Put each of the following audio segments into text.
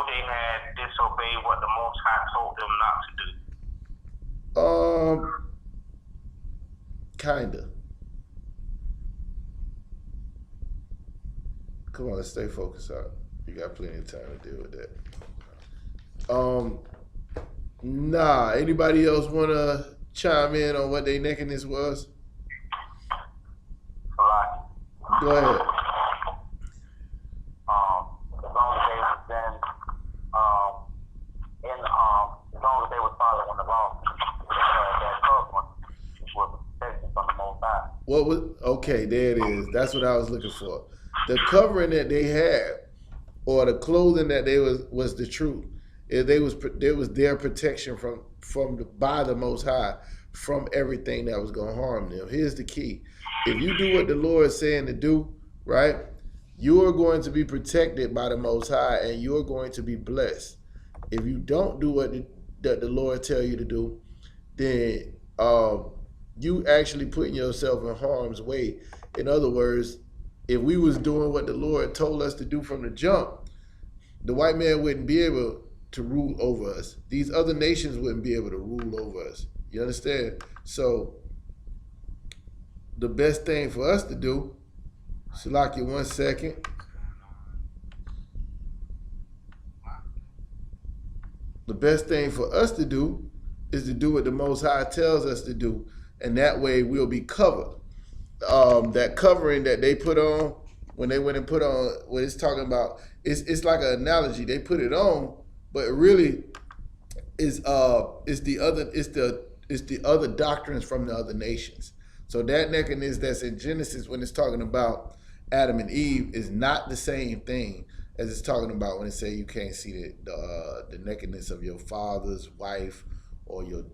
they had disobeyed what the Most High told them not to do? Kinda. Come on, let's stay focused out. You got plenty of time to deal with that. Nah. Anybody else wanna chime in on what their nakedness was? Right. Go ahead. As long as they was then, as long as they were following the law, that covering was protection from the Most High. What was okay? There it is. That's what I was looking for. The covering that they had, or the clothing that they was the truth. There was their protection by the Most High from everything that was going to harm them. Here's the key: if you do what the Lord is saying to do, right, you are going to be protected by the Most High, and you are going to be blessed. If you don't do what the Lord tell you to do, then you actually putting yourself in harm's way. In other words, if we was doing what the Lord told us to do from the jump, the white man wouldn't be able to rule over us. These other nations wouldn't be able to rule over us. You understand? So the best thing for us to do, Shalaki, 1 second. The best thing for us to do is to do what the Most High tells us to do, and that way we'll be covered. That covering that they put on when they went and put on what it's talking about, it's like an analogy. They put it on, but it really is the other doctrines from the other nations. So that nakedness that's in Genesis when it's talking about Adam and Eve is not the same thing as it's talking about when it say you can't see the nakedness of your father's wife or your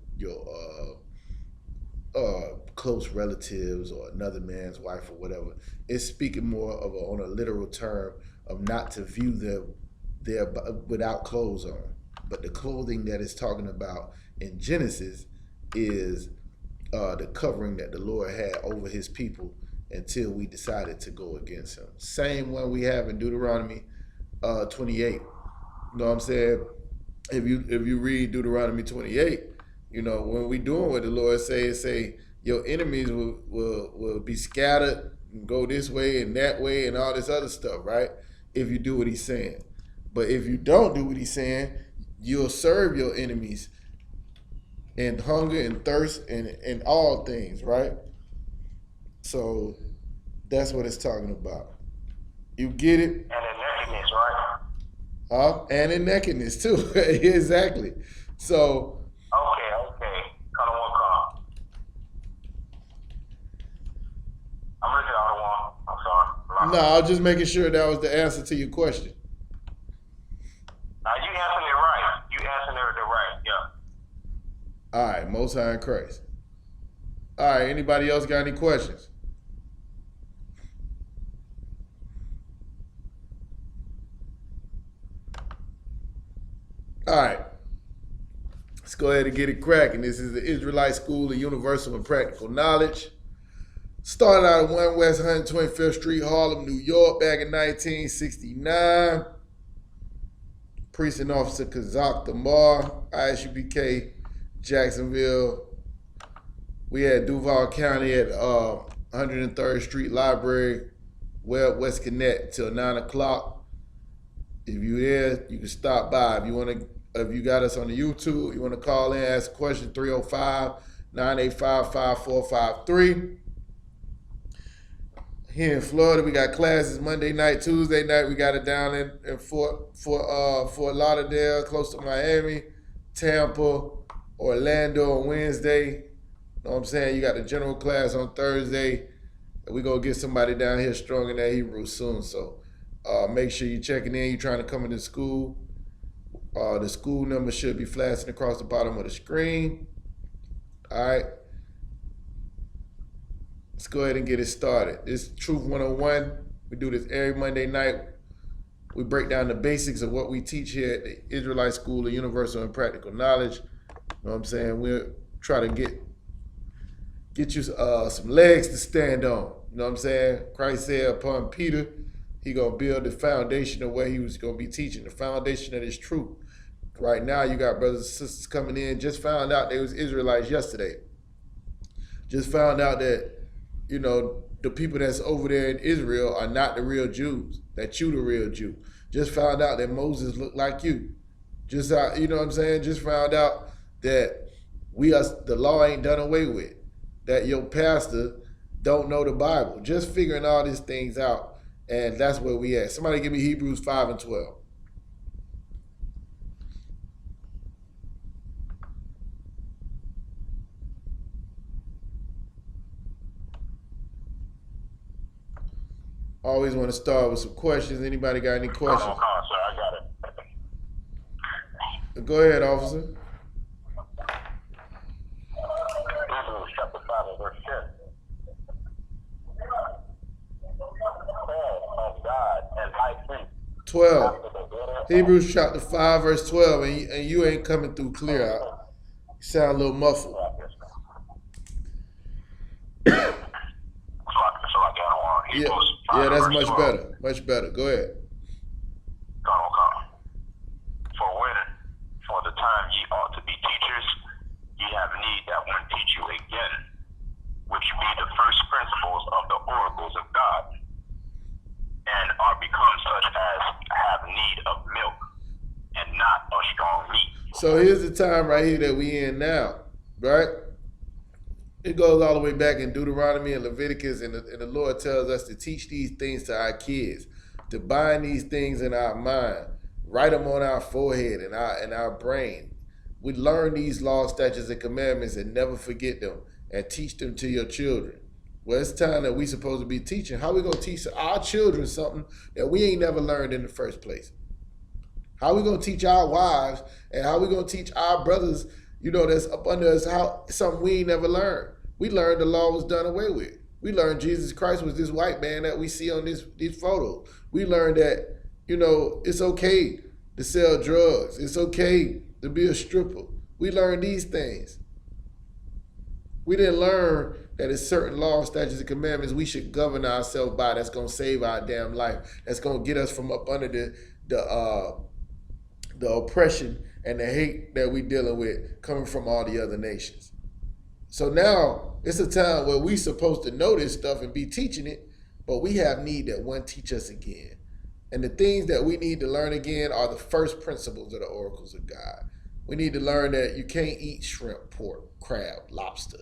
close relatives or another man's wife or whatever. It's speaking more of on a literal term of not to view them there without clothes on. But the clothing that it's talking about in Genesis is the covering that the Lord had over his people until we decided to go against him. Same one we have in Deuteronomy 28. You know what I'm saying? If you read Deuteronomy 28, you know, when we doing what the Lord say your enemies will be scattered and go this way and that way and all this other stuff, right? If you do what he's saying. But if you don't do what he's saying, you'll serve your enemies in hunger and thirst and all things, right? So that's what it's talking about. You get it? And in nakedness, right? And in nakedness too. Exactly. So Okay. Color one color. I'm looking at other one. I'm sorry. no, I was just making sure that was the answer to your question. Now you answered it right. You answered it right. Yeah. All right, Most High in Christ. All right, anybody else got any questions? All right, let's go ahead and get it cracking. This is the Israelite School of Universal and Practical Knowledge. Started out at 1 West 125th Street, Harlem, New York, back in 1969. Precinct Officer Kazak Damar, ISUPK, Jacksonville. We had Duval County at 103rd Street Library, West Connect till 9 o'clock. If you're there, you can stop by. If you got us on the YouTube, you want to call in, ask a question, 305-985-5453. Here in Florida, we got classes Monday night, Tuesday night. We got it down in Fort Lauderdale, close to Miami, Tampa, Orlando on Wednesday. You know what I'm saying? You got the general class on Thursday. We're going to get somebody down here strong in that Hebrew soon. So make sure you're checking in. You're trying to come into school. The school number should be flashing across the bottom of the screen. All right. Let's go ahead and get it started. This is Truth 101. We do this every Monday night. We break down the basics of what we teach here at the Israelite School of Universal and Practical Knowledge. You know what I'm saying? We'll try to get you some legs to stand on. You know what I'm saying? Christ said upon Peter, He gonna build the foundation of where he was gonna be teaching, the foundation of his truth. Right now, you got brothers and sisters coming in. Just found out they was Israelites yesterday. Just found out that, you know, the people that's over there in Israel are not the real Jews. That you the real Jew. Just found out that Moses looked like you. Just you know what I'm saying? Just found out that the law ain't done away with. That your pastor don't know the Bible. Just figuring all these things out, and that's where we at. Somebody give me Hebrews 5 and 12. Always want to start with some questions. Anybody got any questions? Sir, I got it. Go ahead, officer. Hebrews chapter 5 and verse 10. Of God and high priest. 12. Hebrews chapter 5, verse 12. And you ain't coming through clear. You sound a little muffled. Yeah, that's much better. Much better. Go ahead. For the time ye ought to be teachers, ye have need that one teach you again, which be the first principles of the oracles of God, and are become such as have need of milk, and not of strong meat. So here's the time right here that we in now, right? It goes all the way back in Deuteronomy and Leviticus, and the Lord tells us to teach these things to our kids, to bind these things in our mind, write them on our forehead and our brain. We learn these laws, statutes, and commandments and never forget them, and teach them to your children. Well, it's time that we supposed to be teaching. How we gonna teach our children something that we ain't never learned in the first place? How we gonna teach our wives, and how we gonna teach our brothers, you know, that's up under us, how something we ain't never learned? We learned the law was done away with. We learned Jesus Christ was this white man that we see on these photos. We learned that, you know, it's okay to sell drugs. It's okay to be a stripper. We learned these things. We didn't learn that it's certain laws, statutes, and commandments we should govern ourselves by that's going to save our damn life, that's going to get us from up under the oppression and the hate that we dealing with coming from all the other nations. So now it's a time where we supposed to know this stuff and be teaching it, but we have need that one teach us again. And the things that we need to learn again are the first principles of the oracles of God. We need to learn that you can't eat shrimp, pork, crab, lobster.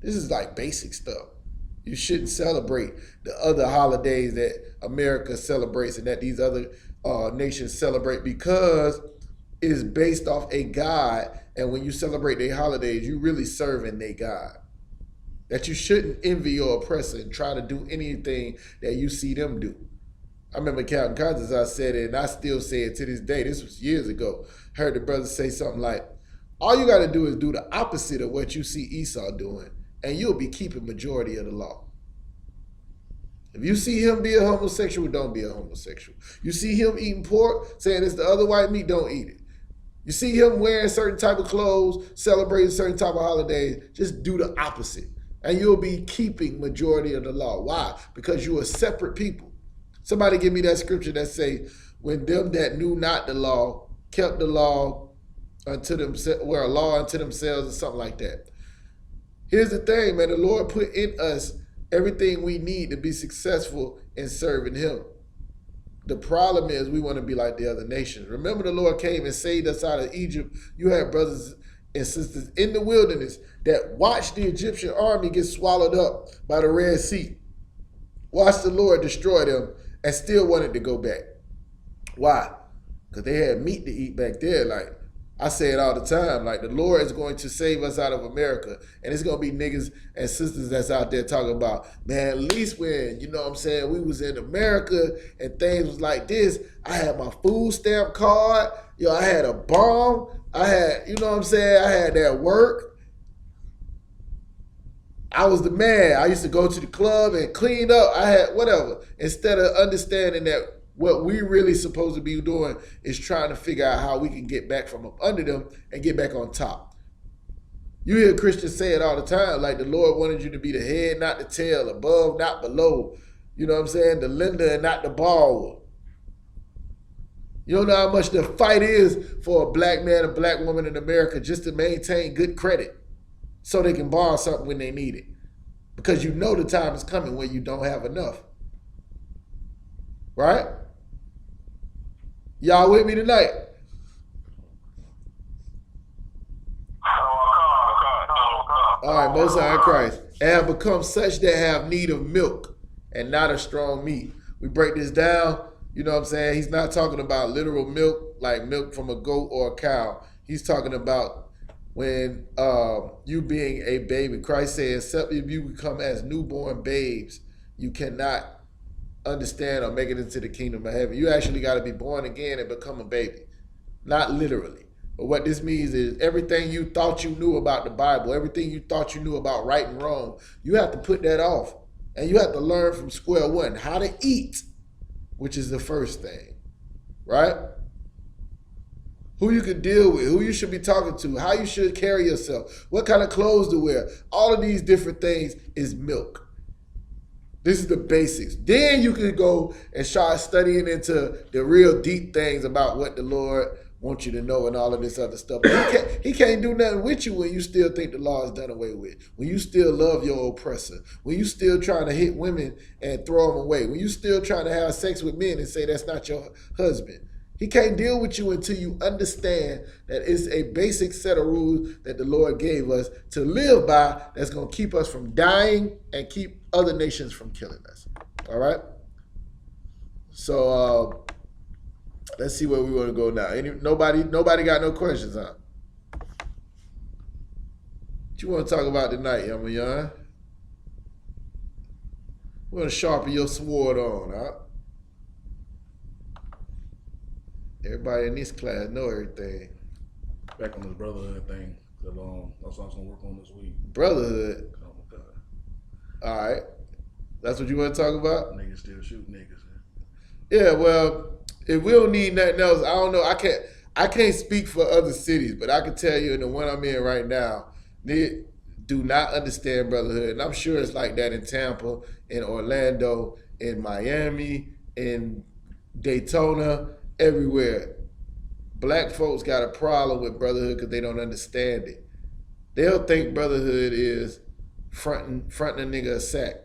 This is like basic stuff. You shouldn't celebrate the other holidays that America celebrates and that these other nations celebrate, because it's based off a God. And when you celebrate their holidays, you really serving their God. That you shouldn't envy your oppressor and try to do anything that you see them do. I remember Captain Cousins, I said it, and I still say it to this day. This was years ago. Heard the brother say something like, all you got to do is do the opposite of what you see Esau doing, and you'll be keeping majority of the law. If you see him be a homosexual, don't be a homosexual. You see him eating pork, saying it's the other white meat, don't eat it. You see him wearing certain type of clothes, celebrating certain type of holidays, just do the opposite. And you'll be keeping majority of the law. Why? Because you're a separate people. Somebody give me that scripture that say, when them that knew not the law kept the law unto themselves, were a law unto themselves, or something like that. Here's the thing, man. The Lord put in us everything we need to be successful in serving him. The problem is we want to be like the other nations. Remember, the Lord came and saved us out of Egypt. You had brothers and sisters in the wilderness that watched the Egyptian army get swallowed up by the Red Sea. Watched the Lord destroy them and still wanted to go back. Why? Because they had meat to eat back there. Like I say it all the time, like the Lord is going to save us out of America. And it's going to be niggas and sisters that's out there talking about, man, at least when, you know what I'm saying, we was in America and things was like this, I had my food stamp card, I had a bomb, I had, you know what I'm saying, I had that work. I was the man. I used to go to the club and clean up. I had whatever. Instead of understanding that what we really supposed to be doing is trying to figure out how we can get back from up under them and get back on top. You hear Christians say it all the time, like the Lord wanted you to be the head, not the tail, above, not below. You know what I'm saying? The lender and not the borrower. You don't know how much the fight is for a black man, a black woman in America just to maintain good credit so they can borrow something when they need it. Because you know the time is coming when you don't have enough. Right? Y'all with me tonight? All right, Most High in Christ. And have become such that have need of milk and not of strong meat. We break this down, you know what I'm saying? He's not talking about literal milk, like milk from a goat or a cow. He's talking about when you being a baby. Christ says, except if you become as newborn babes, you cannot understand or make it into the kingdom of heaven. You actually got to be born again and become a baby. Not literally. But what this means is everything you thought you knew about the Bible, everything you thought you knew about right and wrong, you have to put that off. And you have to learn from square one how to eat, which is the first thing, right? Who you could deal with, who you should be talking to, how you should carry yourself, what kind of clothes to wear. All of these different things is milk. This is the basics. Then you can go and start studying into the real deep things about what the Lord wants you to know and all of this other stuff. But he can't do nothing with you when you still think the law is done away with, when you still love your oppressor, when you still trying to hit women and throw them away, when you still trying to have sex with men and say that's not your husband. He can't deal with you until you understand that it's a basic set of rules that the Lord gave us to live by that's going to keep us from dying and keep other nations from killing us. All right? So let's see where we want to go now. Nobody got no questions, huh? What you want to talk about tonight, Yamayan? We want to sharpen your sword on, huh? Everybody in this class know everything. Back on this brotherhood thing. That's what I was going to work on this week. Brotherhood? Oh, my God. All right. That's what you want to talk about? Niggas still shoot niggas. Yeah, well, if we don't need nothing else, I don't know. I can't speak for other cities, but I can tell you in the one I'm in right now, they do not understand brotherhood. And I'm sure it's like that in Tampa, in Orlando, in Miami, in Daytona, everywhere. Black folks got a problem with brotherhood because they don't understand it. They'll think brotherhood is fronting a nigga a sack.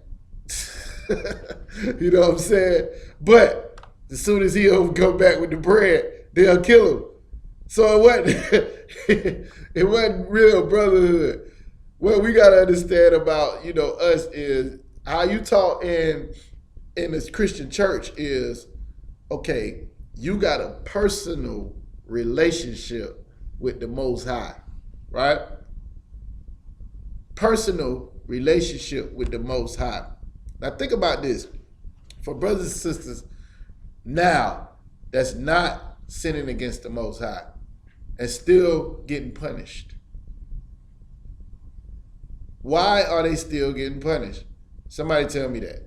You know what I'm saying? But as soon as he'll come back with the bread, they'll kill him. So it wasn't real brotherhood. What we gotta understand about, us is how you talk in this Christian church is, okay, you got a personal relationship with the Most High, right? Personal relationship with the Most High. Now think about this. For brothers and sisters now that's not sinning against the Most High and still getting punished. Why are they still getting punished? Somebody tell me that.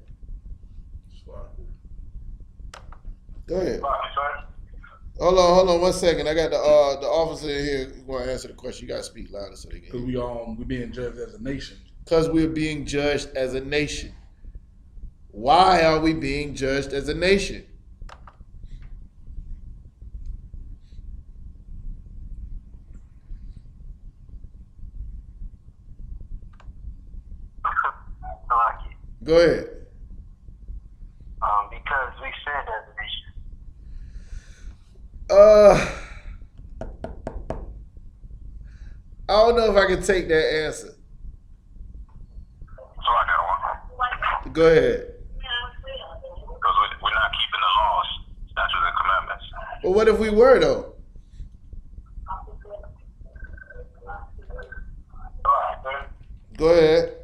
Go ahead. Hold on 1 second. I got the officer in here who want to answer the question. You got to speak louder so they can hear. Because we being judged as a nation. Because we're being judged as a nation. Why are we being judged as a nation? Go ahead. Because we said as a nation. I don't know if I can take that answer. So I got one. Go ahead. Because we're not keeping the laws, statutes, and commandments. Well, what if we were though? Go ahead.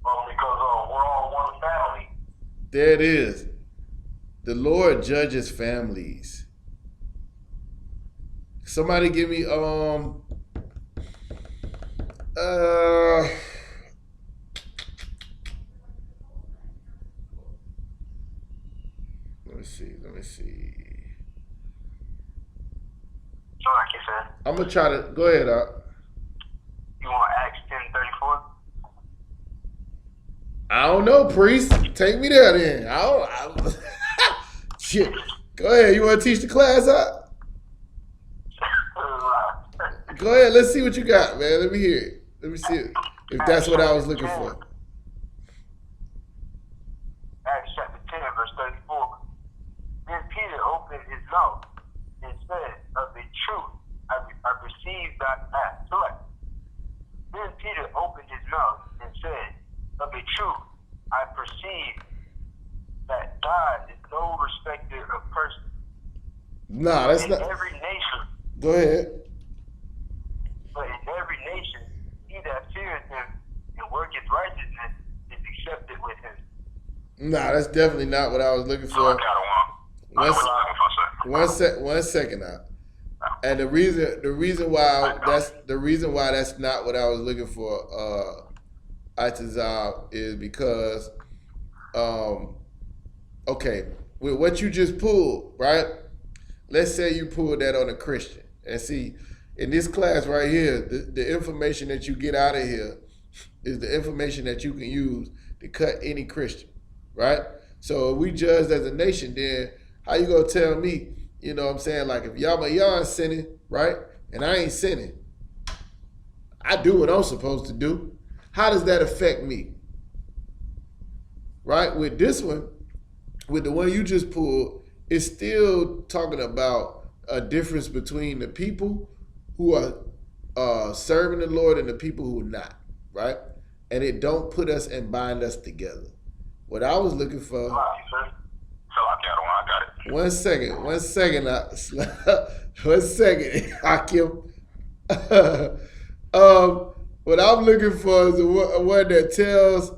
Well, because we're all one family. There it is. The Lord judges families. Somebody give me let me see. So like you said. I'm gonna try to go ahead, You want Acts 10:34? I don't know, priest. Take me there then. Shit. Go ahead. You want to teach the class up? Go ahead. Let's see what you got, man. Let me hear it. Let me see it. If that's what I was looking for. Acts chapter 10, verse 34. Then Peter opened his mouth and said, of the truth, I perceive that act. Then Peter opened his mouth and said, of the truth, I perceive that God is no respecter of persons. Nah, that's in not. Every nation, Go ahead. but in every nation, he that feareth him and worketh righteousness is accepted with him. Nah, that's definitely not what I was looking for. One second now. And the reason why that's not what I was looking for, Itazal, is because okay, with what you just pulled, right? Let's say you pulled that on a Christian. And see, in this class right here, the information that you get out of here is the information that you can use to cut any Christian, right? So if we judged as a nation, then how you gonna tell me, you know what I'm saying, like if y'all sinning, right? And I ain't sinning. I do what I'm supposed to do. How does that affect me? Right? With this one, with the one you just pulled, it's still talking about a difference between the people who are serving the Lord and the people who are not, right? And it don't put us and bind us together. What I was looking for. One second, Hakim. What I'm looking for is a one that tells,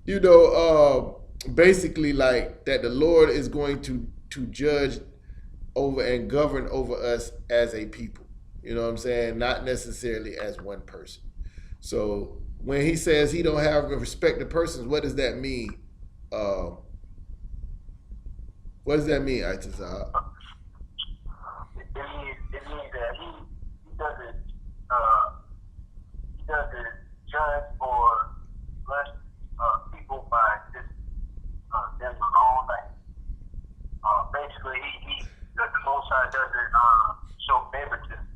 you know, basically like that the Lord is going to judge over and govern over us as a people. You know what I'm saying? Not necessarily as one person. So when he says he don't have respect to persons, what does that mean? What does that mean, Itazal? It means that he doesn't judge or bless people by just them alone. Like basically, the Most High doesn't show favoritism.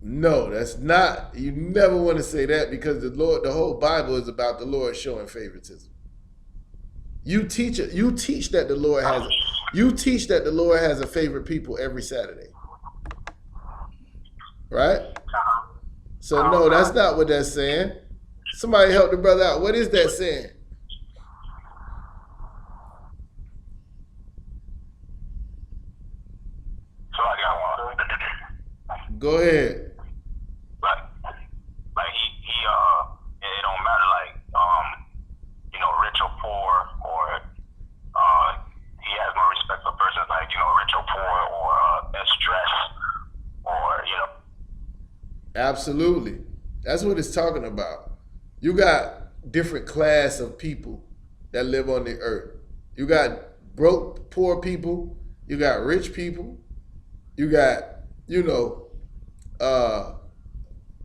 No, that's not. You never want to say that because the whole Bible is about the Lord showing favoritism. You teach that the Lord has a favorite people every Saturday. Right? So no, that's not what that's saying. Somebody help the brother out. What is that saying? So I got one. Go ahead. Like he it don't matter like you know, rich or poor, or he has no respect for persons like, you know, rich or poor, or stress, or, you know. Absolutely. That's what it's talking about. You got different class of people that live on the earth. You got broke, poor people. You got rich people. You got, you know,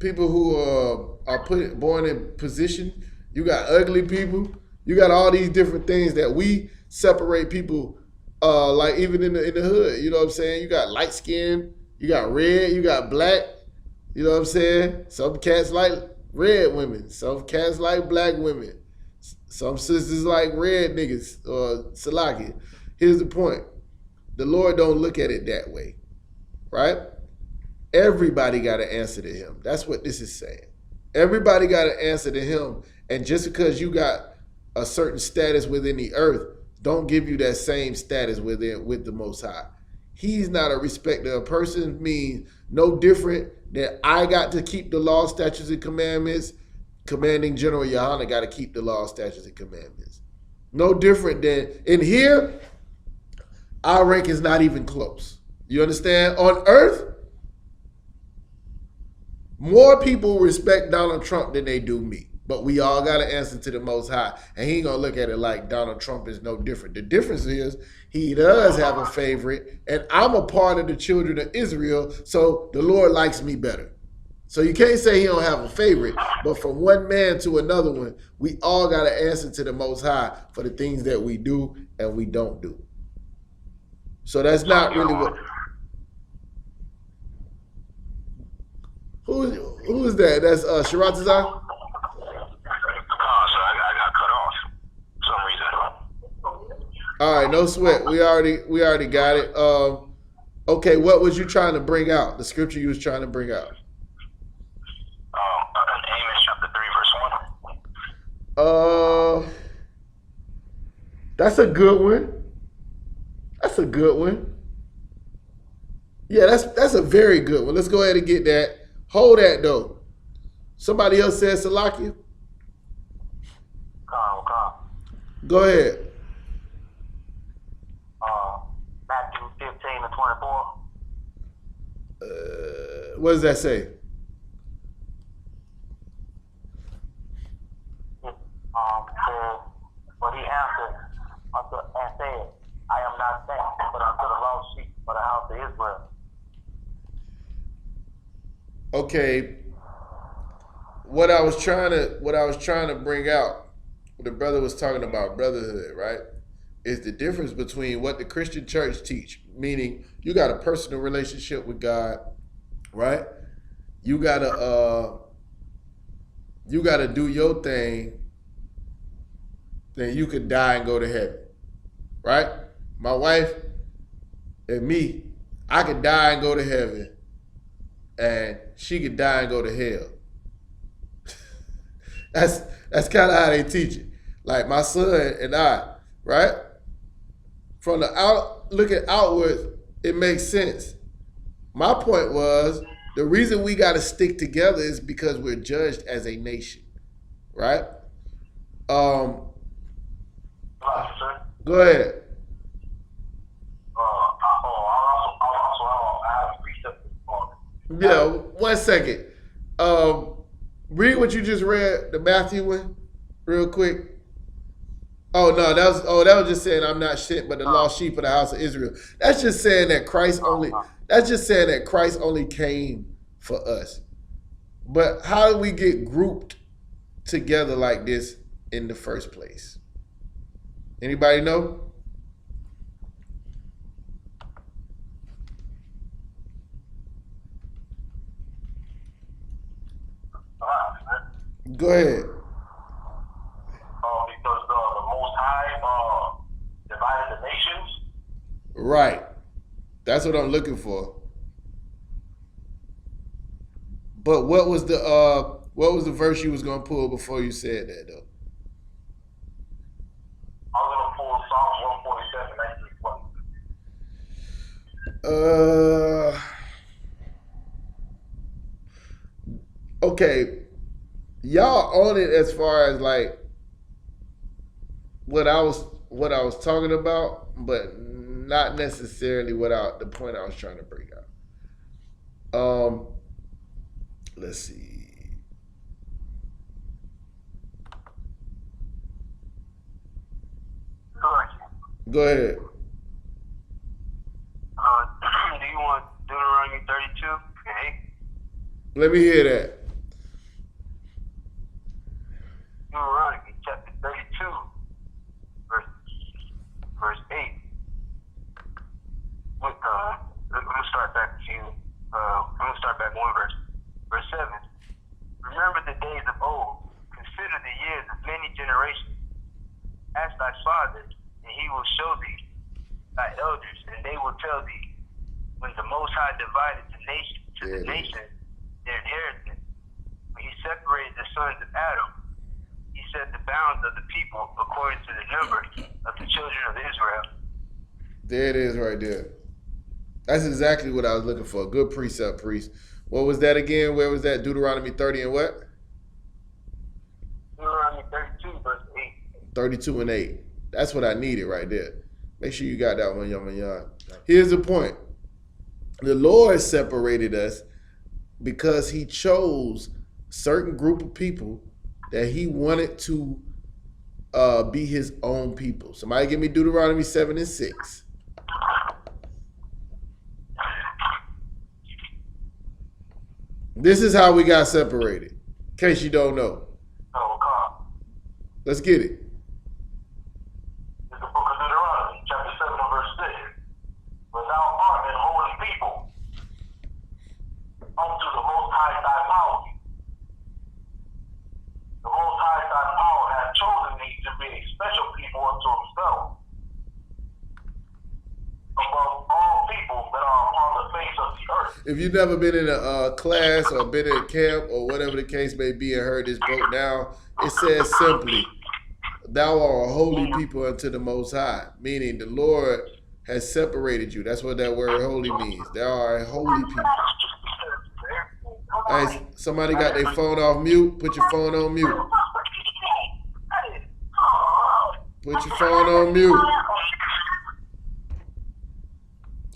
people who are born in position. You got ugly people. You got all these different things that we separate people, like even in the hood. You know what I'm saying? You got light skin, you got red, you got black. You know what I'm saying? Some cats like red women. Some cats like black women. Some sisters like red niggas or Salaki. Here's the point. The Lord don't look at it that way, right? Everybody got to answer to him. That's what this is saying. Everybody got to answer to him. And just because you got a certain status within the earth, don't give you that same status with the Most High. He's not a respecter of persons, means no different than I got to keep the law, statutes, and commandments. Commanding General Yohana got to keep the law, statutes, and commandments. No different than in here, our rank is not even close. You understand? On earth, more people respect Donald Trump than they do me. But we all got to answer to the Most High. And he ain't going to look at it like Donald Trump is no different. The difference is he does have a favorite, and I'm a part of the children of Israel, so the Lord likes me better. So you can't say he don't have a favorite, but from one man to another one, we all got to answer to the Most High for the things that we do and we don't do. So that's not really what. Who is that? That's Shiratazar? So I got cut off for some reason. All right, no sweat. We already got it. Okay, what was you trying to bring out? The scripture you was trying to bring out? Amos chapter 3, verse 1. That's a good one. That's a good one. Yeah, that's a very good one. Let's go ahead and get that. Hold that though. Somebody else said Salakia. Go ahead. Matthew 15 and 24. What does that say? But he answered and said, I am not sent, but unto the lost sheep of the house of Israel. Okay. What I was trying to bring out, the brother was talking about brotherhood, right? Is the difference between what the Christian church teach, meaning you got a personal relationship with God, right? You gotta do your thing, then you could die and go to heaven, right? My wife and me, I could die and go to heaven, and she could die and go to hell. That's kind of how they teach it. Like my son and I, right? From the looking outwards, it makes sense. My point was the reason we got to stick together is because we're judged as a nation, right? Go ahead. Yeah, 1 second. Read what you just read, the Matthew one, real quick. Oh no, that was just saying I'm not shit, but the lost sheep of the house of Israel. That's just saying that Christ only came for us. But how do we get grouped together like this in the first place? Anybody know? Go ahead. Because the Most High divided the nations. Right. That's what I'm looking for. But what was the verse you was gonna pull before you said that though? I was gonna pull Psalm 147, 19. Okay. Y'all own it as far as like what I was talking about, but not necessarily the point I was trying to bring out. Let's see. Go ahead. Do you want Deuteronomy 32 and 8? Let me hear that. Deuteronomy chapter 32, verse 8. I'm gonna start back to you. I'm gonna start back one verse. Verse 7. Remember the days of old. Consider the years of many generations. Ask thy fathers, and he will show thee thy elders, and they will tell thee. When the Most High divided the nation to the nations their inheritance, when he separated the sons of Adam, he set the bounds of the people according to the number of the children of Israel. There it is right there. That's exactly what I was looking for. Good precept, priest. What was that again? Where was that? Deuteronomy 30 and what? Deuteronomy 32, verse 8. 32 and 8. That's what I needed right there. Make sure you got that one, young. Here's the point. The Lord separated us because he chose certain group of people that he wanted to be his own people. Somebody give me Deuteronomy 7 and 6. This is how we got separated. In case you don't know. Oh, God. Let's get it. It's the book of Deuteronomy, chapter 7 and verse 6. But thou art an holy people unto the Most High thy power. The Most High thy power hath chosen thee to be a special people unto himself, above all people that are upon the face of the earth. If you've never been in a class or been in a camp or whatever the case may be and heard this broke down, it says simply, thou art a holy people unto the Most High, meaning the Lord has separated you. That's what that word holy means. Thou art a holy people. Hey, somebody got their phone off mute. Put your phone on mute. Put your phone on mute.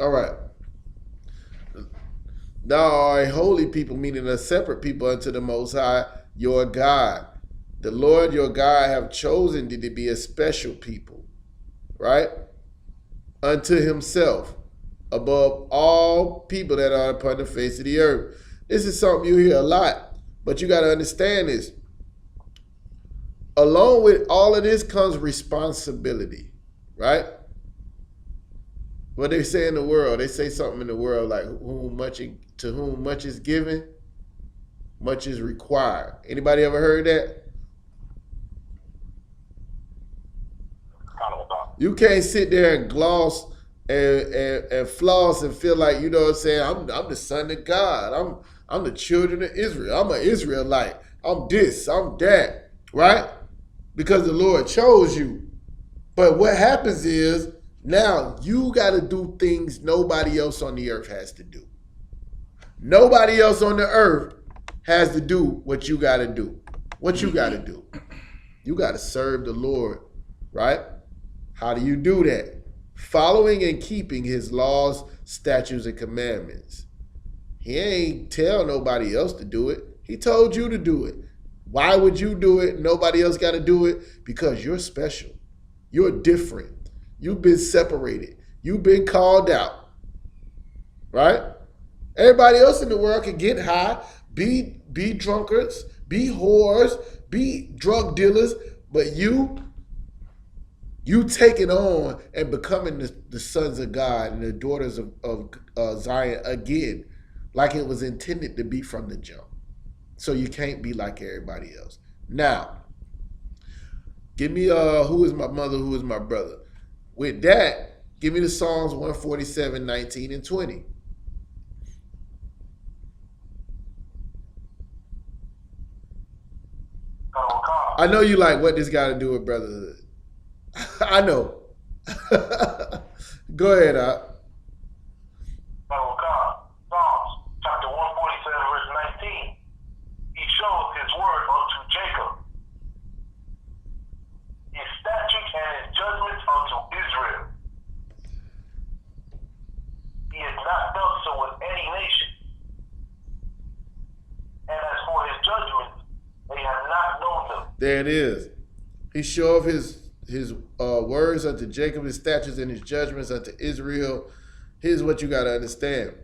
All right. Thou art a holy people, meaning a separate people unto the Most High, your God. The Lord your God have chosen thee to be a special people, right? Unto himself, above all people that are upon the face of the earth. This is something you hear a lot, but you got to understand this. Along with all of this comes responsibility, right? What they say in the world, they say something in the world like to whom much is given, much is required. Anybody ever heard that? You can't sit there and gloss and floss and feel like, you know what I'm saying, I'm the son of God. I'm the children of Israel. I'm an Israelite. I'm this, I'm that, right? Because the Lord chose you. But what happens is now you got to do things nobody else on the earth has to do. Nobody else on the earth has to do what you got to do. What you got to do? You got to serve the Lord, right? How do you do that? Following and keeping his laws, statutes, and commandments. He ain't tell nobody else to do it. He told you to do it. Why would you do it? Nobody else got to do it? Because you're special. You're different. You've been separated. You've been called out. Right? Everybody else in the world can get high, be drunkards, be whores, be drug dealers, but you taking on and becoming the sons of God and the daughters of Zion again, like it was intended to be from the jump. So you can't be like everybody else. Now, give me who is my mother, who is my brother. With that, give me the Psalms 147, 19 and 20. I know you like what this got to do with brotherhood. I know. Go ahead, Op. Oh God. Psalms chapter 147, verse 19. He showed his word unto Jacob, his statutes and his judgments unto Israel. He has not done so with any nation. And as for his judgments, they have not known them. There it is. He showed his words unto Jacob, his statutes and his judgments unto Israel. Here's what you got to understand.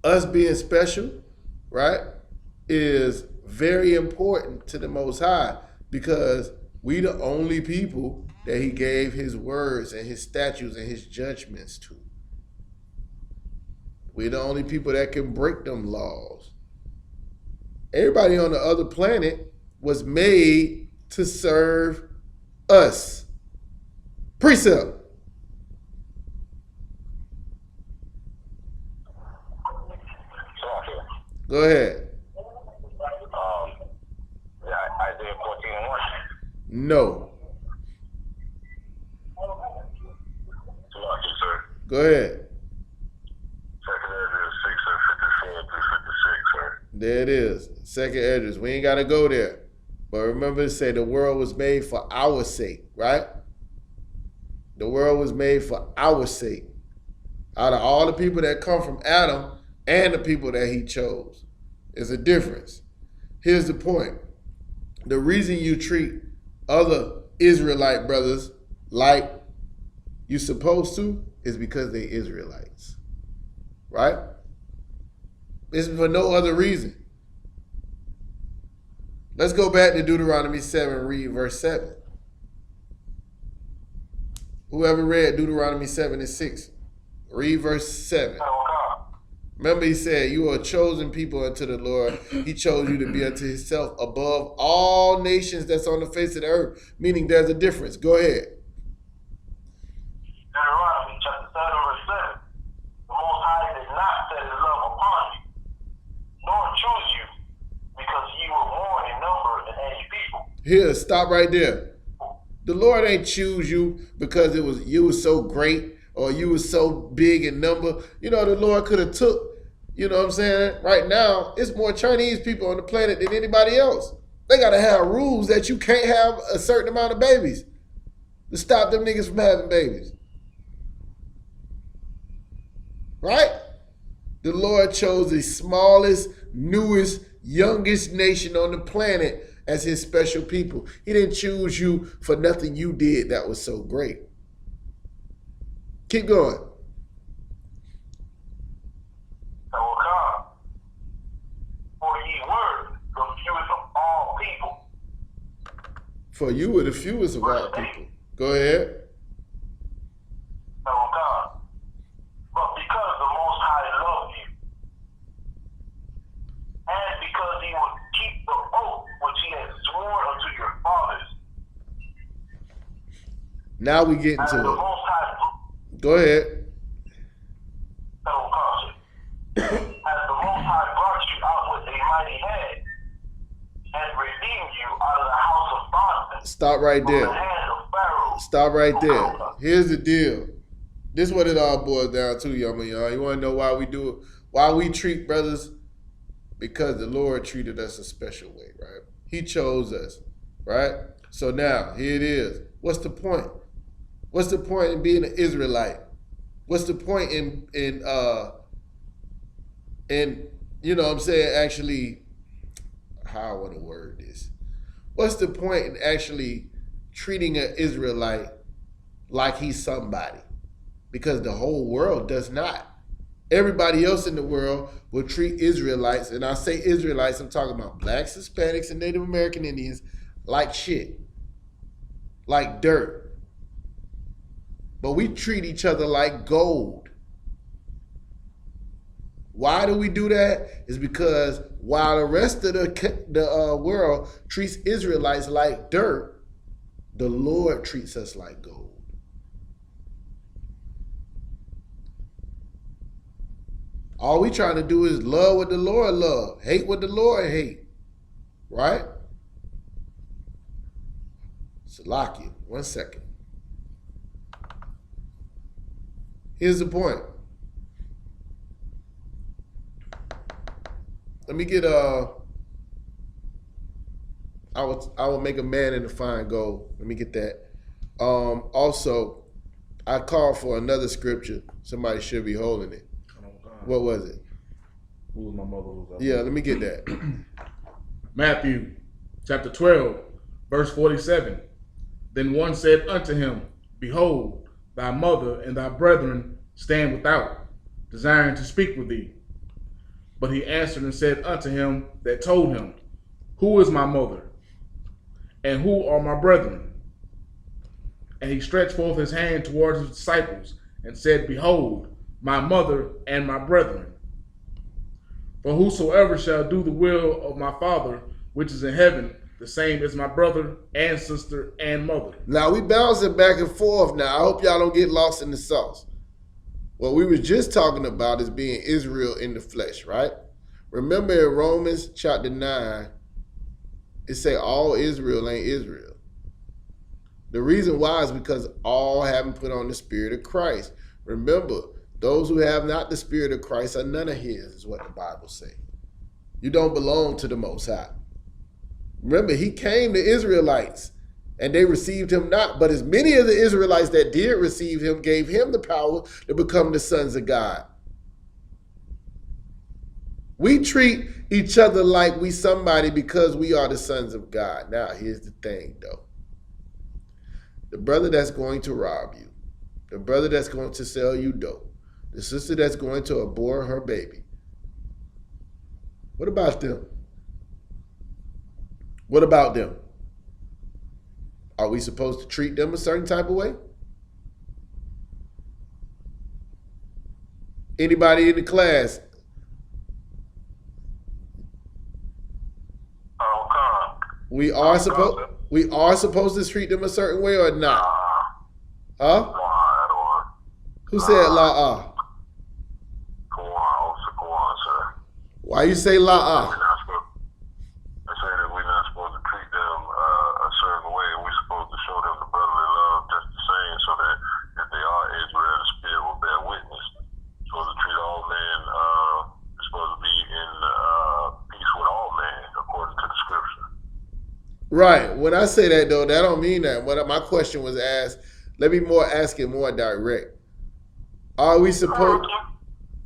Us being special, right, is very important to the Most High because we the only people that he gave his words and his statutes and his judgments to. We're the only people that can break them laws. Everybody on the other planet was made to serve us. Precept. Go ahead. Isaiah 14:1. No. Go ahead. 2nd Esdras 6 and 54 through 56, sir. There it is. 2nd Esdras. We ain't got to go there. But remember to say the world was made for our sake, right? The world was made for our sake. Out of all the people that come from Adam and the people that he chose. There's a difference. Here's the point. The reason you treat other Israelite brothers like you're supposed to is because they're Israelites. Right? It's for no other reason. Let's go back to Deuteronomy 7 and read verse 7. Whoever read Deuteronomy 7 and 6, read verse 7. Remember, he said, you are a chosen people unto the Lord. He chose you to be unto himself above all nations that's on the face of the earth. Meaning there's a difference. Go ahead. Deuteronomy chapter 7, verse 7. The Most High did not set his love upon you, nor choose you, because ye were more in number than any people. Here, stop right there. The Lord ain't choose you because you was so great or you was so big in number. You know, the Lord could have took, you know what I'm saying? Right now, it's more Chinese people on the planet than anybody else. They got to have rules that you can't have a certain amount of babies to stop them niggas from having babies. Right? The Lord chose the smallest, newest, youngest nation on the planet as his special people. He didn't choose you for nothing you did that was so great. Keep going. For ye were the fewest of all people. For you were the fewest of all people. Go ahead. But because the Most High loved you, and because he would keep the oath which he had sworn unto your fathers. Now we get into it. Go ahead. As the Most High brought you out with a mighty hand and redeemed you out of the house of bondage. Stop right there. From the hand of Pharaoh. Stop right there. Here's the deal. This is what it all boils down to, y'all. You want to know why we do it? Why we treat brothers? Because the Lord treated us a special way, right? He chose us, right? So now, here it is. What's the point? What's the point in being an Israelite? What's the point in you know what I'm saying, actually, how I want to word this. What's the point in actually treating an Israelite like he's somebody? Because the whole world does not. Everybody else in the world will treat Israelites, and I say Israelites, I'm talking about blacks, Hispanics, and Native American Indians, like shit, like dirt. But we treat each other like gold. Why do we do that? It's because while the rest of the world treats Israelites like dirt, the Lord treats us like gold. All we trying to do is love what the Lord love, hate what the Lord hate, right? Salakia, 1 second. Here's the point. Let me get I will make a man in the fine gold. Let me get that. Also, I called for another scripture. Somebody should be holding it. What was it? Who was my mother? Yeah, let me get that. Matthew chapter 12, verse 47. Then one said unto him, Behold, thy mother and thy brethren stand without, desiring to speak with thee. But he answered and said unto him that told him, Who is my mother? And who are my brethren? And he stretched forth his hand towards his disciples and said, Behold, my mother and my brethren. For whosoever shall do the will of my Father, which is in heaven, the same is my brother and sister and mother. Now we bouncing back and forth now. I hope y'all don't get lost in the sauce. What we was just talking about is being Israel in the flesh, right? Remember in Romans chapter 9, it say all Israel ain't Israel. The reason why is because all haven't put on the spirit of Christ. Remember, those who have not the spirit of Christ are none of his, is what the Bible says. You don't belong to the Most High. Remember, he came to Israelites, and they received him not. But as many of the Israelites that did receive him gave him the power to become the sons of God. We treat each other like we somebody because we are the sons of God. Now, here's the thing, though. The brother that's going to rob you, the brother that's going to sell you dope, the sister that's going to abort her baby, What about them? What about them? Are we supposed to treat them a certain type of way? Anybody in the class? We are supposed to treat them a certain way or not? Huh? Who said la Why you say la They say that we're not supposed to treat them a certain way, and we're supposed to show them the brotherly love just the same, so that if they are Israel, the Spirit will bear witness. Supposed to treat all men, supposed to be in peace with all men, according to the scripture. Right. When I say that though, that don't mean that. What my question was asked, let me ask it more direct. Are we supposed?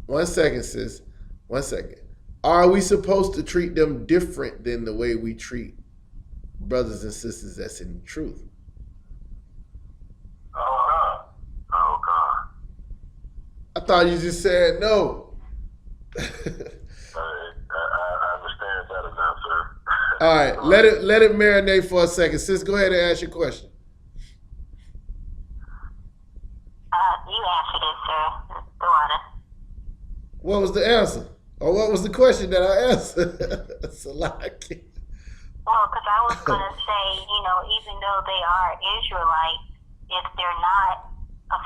1 second, sis. 1 second. Are we supposed to treat them different than the way we treat brothers and sisters that's in the truth? Oh God. I thought you just said no. I understand better now, sir. All right, let it marinate for a second. Sis, go ahead and ask your question. You answered it, sir. Daughter. What was the answer? Or what was the question that I answered? Salaki. Well, because I was going to say, even though they are Israelites, if they're not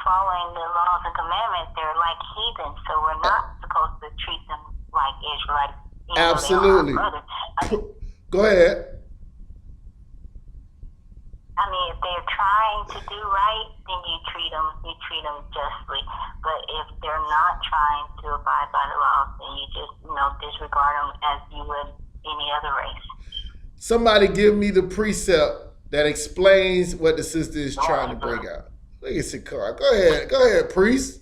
following the laws and commandments, they're like heathens. So we're not supposed to treat them like Israelites. Absolutely. Go ahead. I mean, if they're trying to do right, then you treat them justly. But if they're not trying to abide by the laws, then you just, disregard them as you would any other race. Somebody give me the precept that explains what the sister is trying to bring out. Look at Sakara. Go ahead, priest.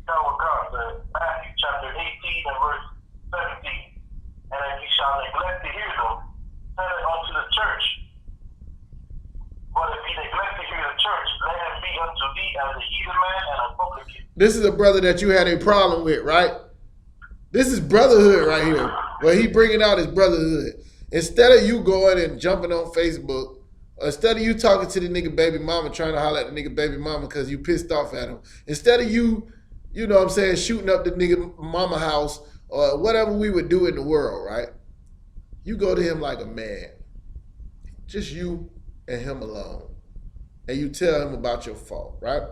That's what God said. Matthew chapter 18 and verse 17. And if you shall neglect to hear them, send it unto the church. But if he neglect to hear the church, let him be unto thee as a heathen man and a publican. This is a brother that you had a problem with, right? This is brotherhood right here. Where he bringing out his brotherhood. Instead of you going and jumping on Facebook, or instead of you talking to the nigga baby mama, trying to holler at the nigga baby mama because you pissed off at him, instead of you know what I'm saying, shooting up the nigga mama house or whatever we would do in the world, right? You go to him like a man. Just you and him alone. And you tell him about your fault, right?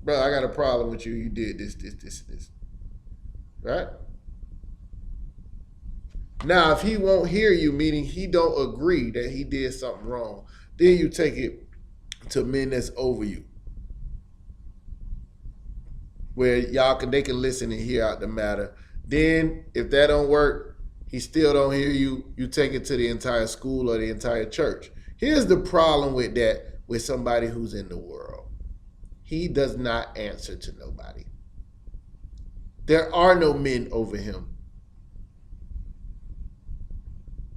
Bro, I got a problem with you. You did this. Right? Now, if he won't hear you, meaning he don't agree that he did something wrong, then you take it to men that's over you. Where they can listen and hear out the matter. Then, if that don't work, he still don't hear you, you take it to the entire school or the entire church. Here's the problem with that, with somebody who's in the world. He does not answer to nobody. There are no men over him.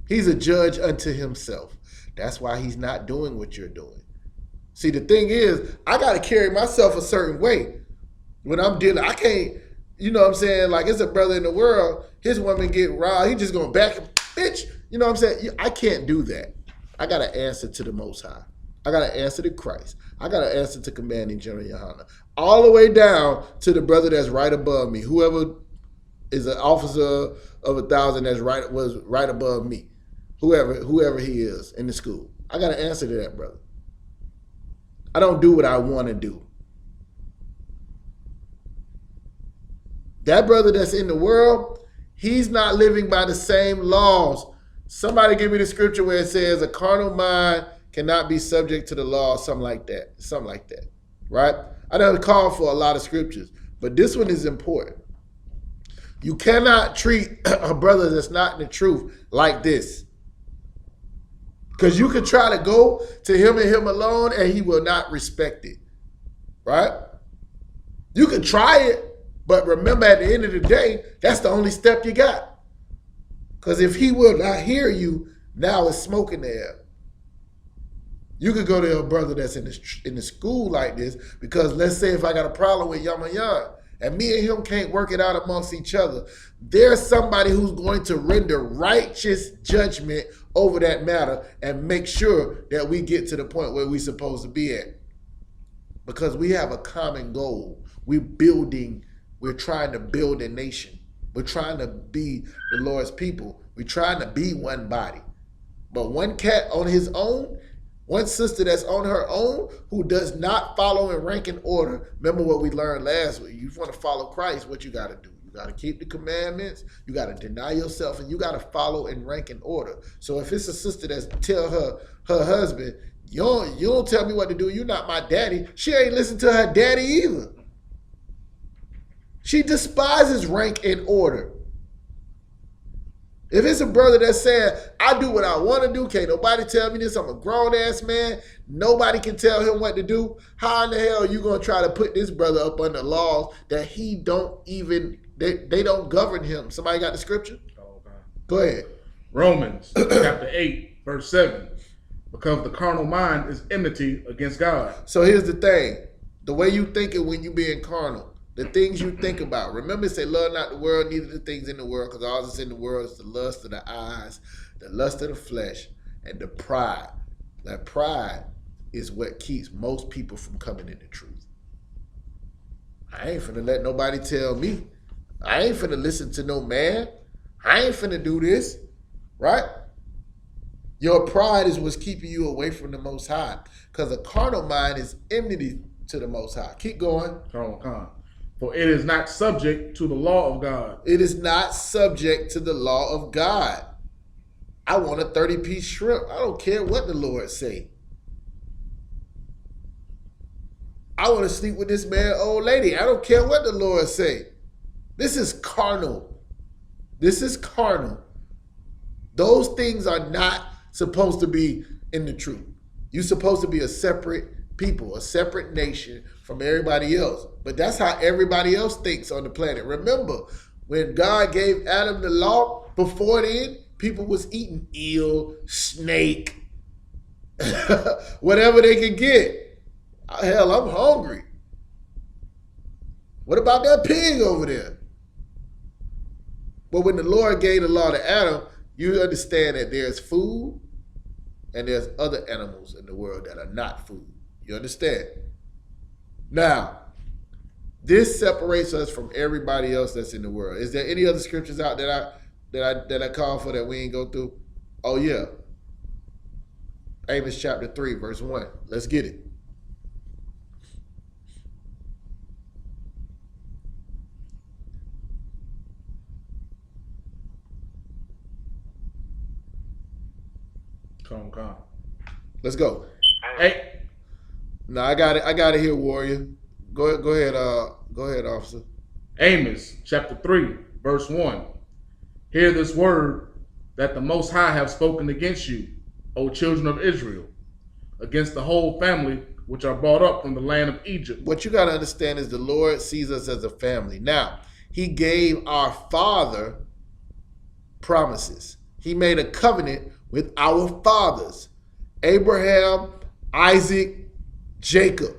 He's a judge unto himself. That's why he's not doing what you're doing. See, the thing is, I got to carry myself a certain way. When I'm dealing, I can't, you know what I'm saying? Like, it's a brother in the world, his woman get robbed, he just going to back him, bitch. You know what I'm saying? I can't do that. I got to answer to the Most High. I got to answer to Christ. I got to answer to Commanding General Yohana. All the way down to the brother that's right above me. Whoever is an officer of 1,000 was right above me. Whoever he is in the school. I got to answer to that brother. I don't do what I want to do. That brother that's in the world, he's not living by the same laws. Somebody give me the scripture where it says a carnal mind cannot be subject to the law, something like that, right? I don't call for a lot of scriptures, but this one is important. You cannot treat a brother that's not in the truth like this. Because you could try to go to him and him alone and he will not respect it, right? You can try it, but remember at the end of the day, that's the only step you got. Because if he will not hear you, now it's smoke in the air. You could go to a brother that's in the school like this, because let's say if I got a problem with Yamayan, and me and him can't work it out amongst each other, there's somebody who's going to render righteous judgment over that matter and make sure that we get to the point where we're supposed to be at. Because we have a common goal. We're trying to build a nation. We're trying to be the Lord's people. We're trying to be one body. But one cat on his own, one sister that's on her own, who does not follow in rank and order. Remember what we learned last week. You want to follow Christ, what you got to do? You got to keep the commandments. You got to deny yourself, and you got to follow in rank and order. So if it's a sister that tell her husband, you don't tell me what to do, you're not my daddy, she ain't listen to her daddy either. She despises rank and order. If it's a brother that's saying, I do what I want to do, can't nobody tell me this, I'm a grown-ass man, nobody can tell him what to do, how in the hell are you going to try to put this brother up under laws that he don't even, they don't govern him? Somebody got the scripture? Go ahead. Romans chapter 8, verse 7. Because the carnal mind is enmity against God. So here's the thing. The way you think it when you being carnal, the things you think about. Remember, say, love not the world, neither the things in the world, because all that's in the world is the lust of the eyes, the lust of the flesh, and the pride. That pride is what keeps most people from coming into truth. I ain't finna let nobody tell me. I ain't finna listen to no man. I ain't finna do this, right? Your pride is what's keeping you away from the Most High, because a carnal mind is enmity to the Most High. Keep going. For it is not subject to the law of God. It is not subject to the law of God. I want a 30-piece shrimp. I don't care what the Lord say. I want to sleep with this man, old lady. I don't care what the Lord say. This is carnal. This is carnal. Those things are not supposed to be in the truth. You're supposed to be a separate people, a separate nation from everybody else. But that's how everybody else thinks on the planet. Remember, when God gave Adam the law, before then, people was eating eel, snake, whatever they could get. Hell, I'm hungry. What about that pig over there? But when the Lord gave the law to Adam, you understand that there's food and there's other animals in the world that are not food. You understand? Now, this separates us from everybody else that's in the world. Is there any other scriptures out that I call for that we ain't go through? Oh yeah. Amos chapter 3, verse 1. Let's get it. Come. Let's go. Hey. No, I got it here, warrior. Go ahead, officer. Amos chapter 3, verse 1. Hear this word that the Most High have spoken against you, O children of Israel, against the whole family which are brought up from the land of Egypt. What you got to understand is the Lord sees us as a family. Now, he gave our father promises. He made a covenant with our fathers, Abraham, Isaac, Jacob.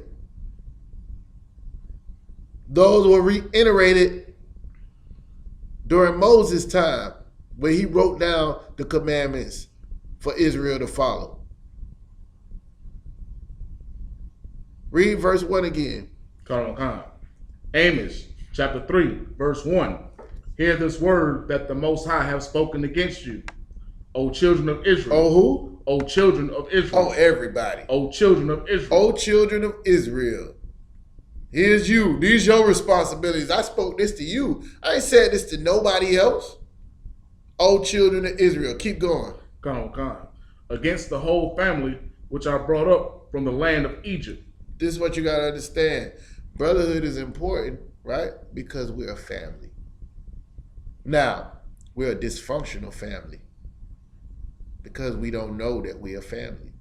Those were reiterated during Moses' time, where he wrote down the commandments for Israel to follow. Read verse 1 again. Amos chapter 3, verse 1. Hear this word that the Most High have spoken against you, O children of Israel. Oh, who? O children of Israel. Oh, everybody. O children of Israel. O children of Israel. Here's you. These your responsibilities. I spoke this to you. I ain't said this to nobody else. O children of Israel. Keep going. Come. Against the whole family which are brought up from the land of Egypt. This is what you got to understand. Brotherhood is important, right? Because we're a family. Now, we're a dysfunctional family because we don't know that we're a family.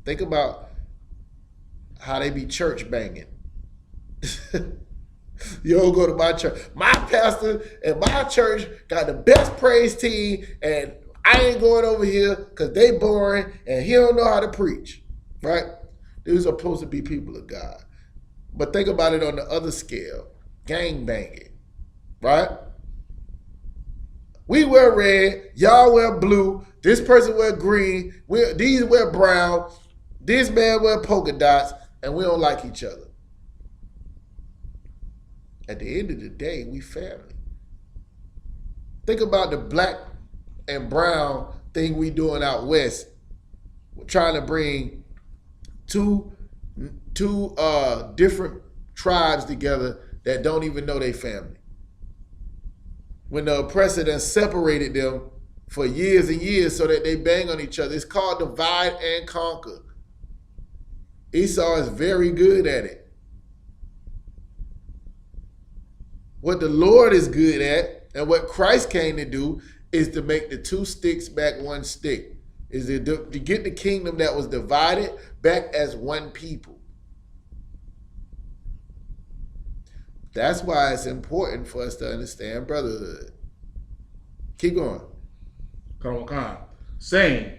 Think about how they be church banging. You don't go to my church. My pastor and my church got the best praise team, and I ain't going over here because they boring and he don't know how to preach, right? These are supposed to be people of God. But think about it on the other scale. gang banging, right? We wear red, y'all wear blue, this person wear green, these wear brown, this man wear polka dots, and we don't like each other. At the end of the day, we family. Think about the black and brown thing we doing out west. We're trying to bring two different tribes together that don't even know they family. When the oppressor done separated them for years and years so that they bang on each other. It's called divide and conquer. Esau is very good at it. What the Lord is good at and what Christ came to do is to make the two sticks back one stick. Is to get the kingdom that was divided back as one people. That's why it's important for us to understand brotherhood. Keep going. Saying,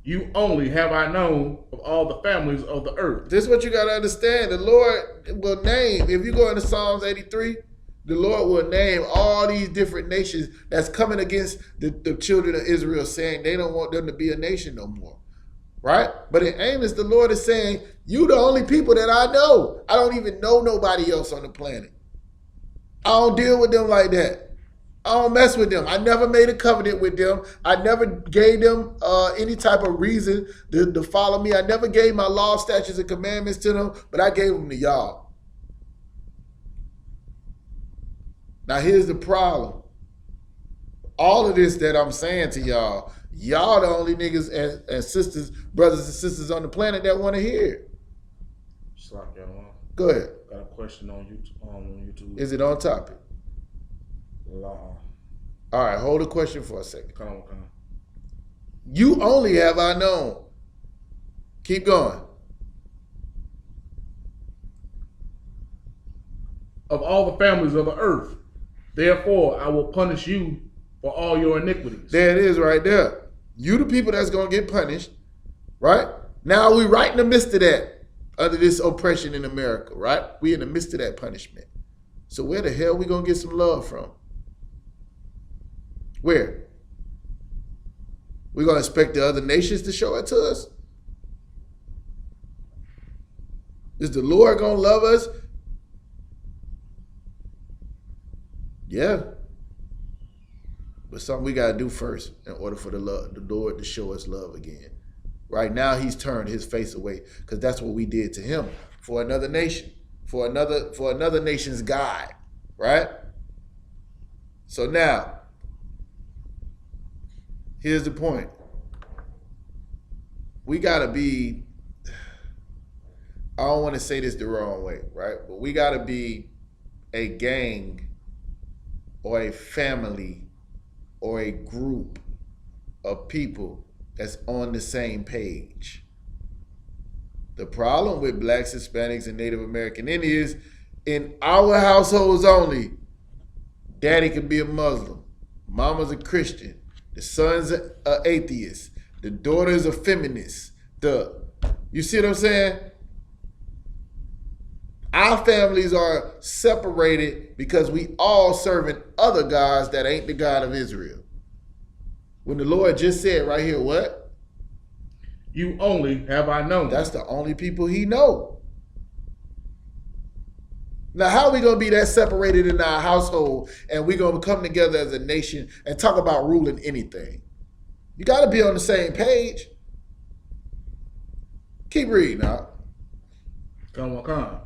you only have I known of all the families of the earth. This is what you got to understand. The Lord will name, if you go into Psalms 83, the Lord will name all these different nations that's coming against the children of Israel, saying they don't want them to be a nation no more. Right? But in Amos, the Lord is saying, you the only people that I know. I don't even know nobody else on the planet. I don't deal with them like that. I don't mess with them. I never made a covenant with them. I never gave them any type of reason to follow me. I never gave my law, statutes, and commandments to them, but I gave them to y'all. Now here's the problem. All of this that I'm saying to y'all, y'all the only niggas and sisters, brothers and sisters on the planet that want to hear it. Go ahead. Got a question on YouTube. Is it on topic? Law. All right, hold the question for a second. You only have I known. Keep going. Of all the families of the earth, therefore I will punish you for all your iniquities. There it is right there. You the people that's going to get punished, right? Now we right in the midst of that, under this oppression in America, right? We in the midst of that punishment. So where the hell we going to get some love from? Where? We going to expect the other nations to show it to us? Is the Lord going to love us? Yeah. But something we got to do first in order for the Lord to show us love again. Right now, he's turned his face away because that's what we did to him for another nation, for another nation's God, right? So now, here's the point. We got to be, I don't want to say this the wrong way, right? But we got to be a gang or a family or a group of people that's on the same page. The problem with blacks, Hispanics, and Native American Indians, in our households only, daddy can be a Muslim, mama's a Christian, the son's an atheist, the daughter's a feminist. You see what I'm saying? Our families are separated because we all serving other gods that ain't the God of Israel. When the Lord just said right here, what? You only have I known. That's the only people he know. Now, how are we going to be that separated in our household and we're going to come together as a nation and talk about ruling anything? You got to be on the same page. Keep reading out. Of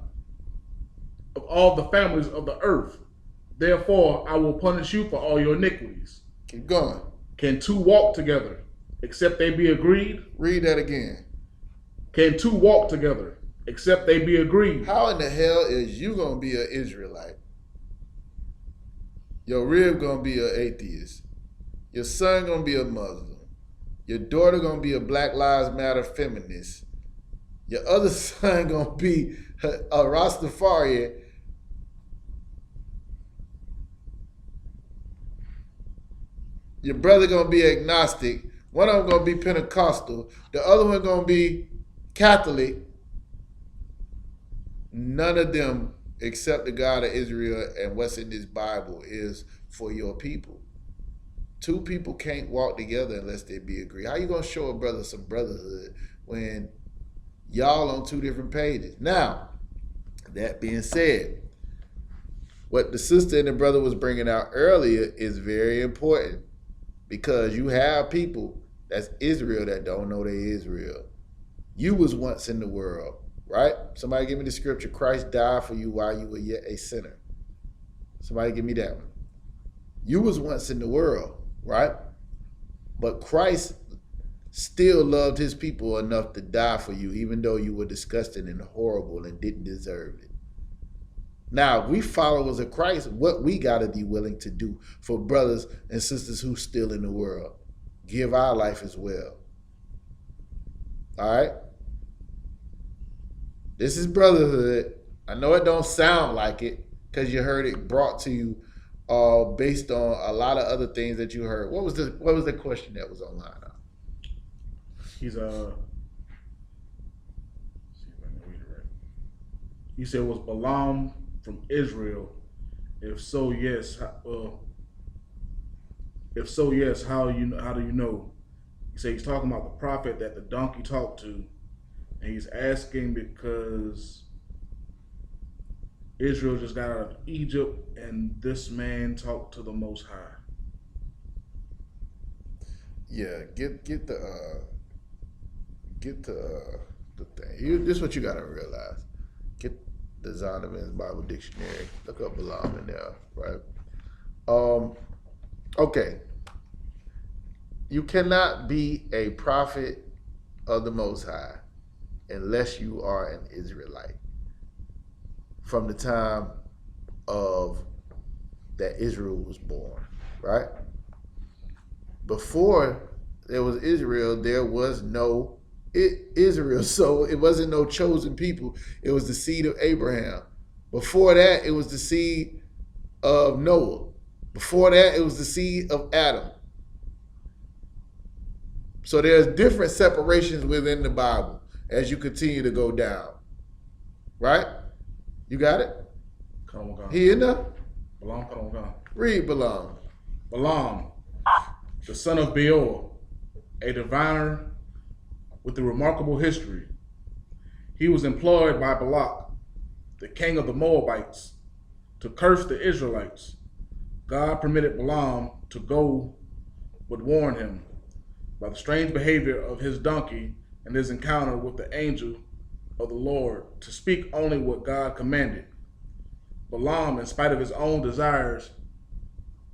all the families of the earth, therefore I will punish you for all your iniquities. Keep going. Can two walk together, except they be agreed? Read that again. Can two walk together, except they be agreed? How in the hell is you going to be an Israelite? Your rib going to be an atheist. Your son going to be a Muslim. Your daughter going to be a Black Lives Matter feminist. Your other son going to be a Rastafarian. Your brother going to be agnostic. One of them going to be Pentecostal. The other one going to be Catholic. None of them except the God of Israel and what's in this Bible is for your people. Two people can't walk together unless they be agreed. How you gonna show a brother some brotherhood when y'all on two different pages? Now, that being said, what the sister and the brother was bringing out earlier is very important, because you have people that's Israel that don't know they Israel. You was once in the world, right? Somebody give me the scripture. Christ died for you while you were yet a sinner. Somebody give me that one. You was once in the world, right? But Christ still loved his people enough to die for you, even though you were disgusting and horrible and didn't deserve it. Now, we followers of Christ, what we got to be willing to do for brothers and sisters who's still in the world. Give our life as well. All right? This is brotherhood. I know it don't sound like it because you heard it brought to you based on a lot of other things that you heard. What was the question that was online? He's see if I can read it right. He said, was Balaam from Israel? If so, yes. If so, yes. How do you know? He said he's talking about the prophet that the donkey talked to, and he's asking because Israel just got out of Egypt, and this man talked to the Most High. Yeah, get the thing. This is what you gotta realize. Get the Zondervan's Bible Dictionary. Look up Balaam in there, right? Okay. You cannot be a prophet of the Most High unless you are an Israelite from the time of that Israel was born, right? Before there was Israel, there was no Israel, so it wasn't no chosen people. It was the seed of Abraham. Before that, it was the seed of Noah. Before that, it was the seed of Adam. So there's different separations within the Bible as you continue to go down. Right? You got it? He in there? Balaam. Read Balaam. Balaam, the son of Beor, a diviner with a remarkable history. He was employed by Balak, the king of the Moabites, to curse the Israelites. God permitted Balaam to go, but warned him by the strange behavior of his donkey and his encounter with the angel of the Lord to speak only what God commanded. Balaam, in spite of his own desires,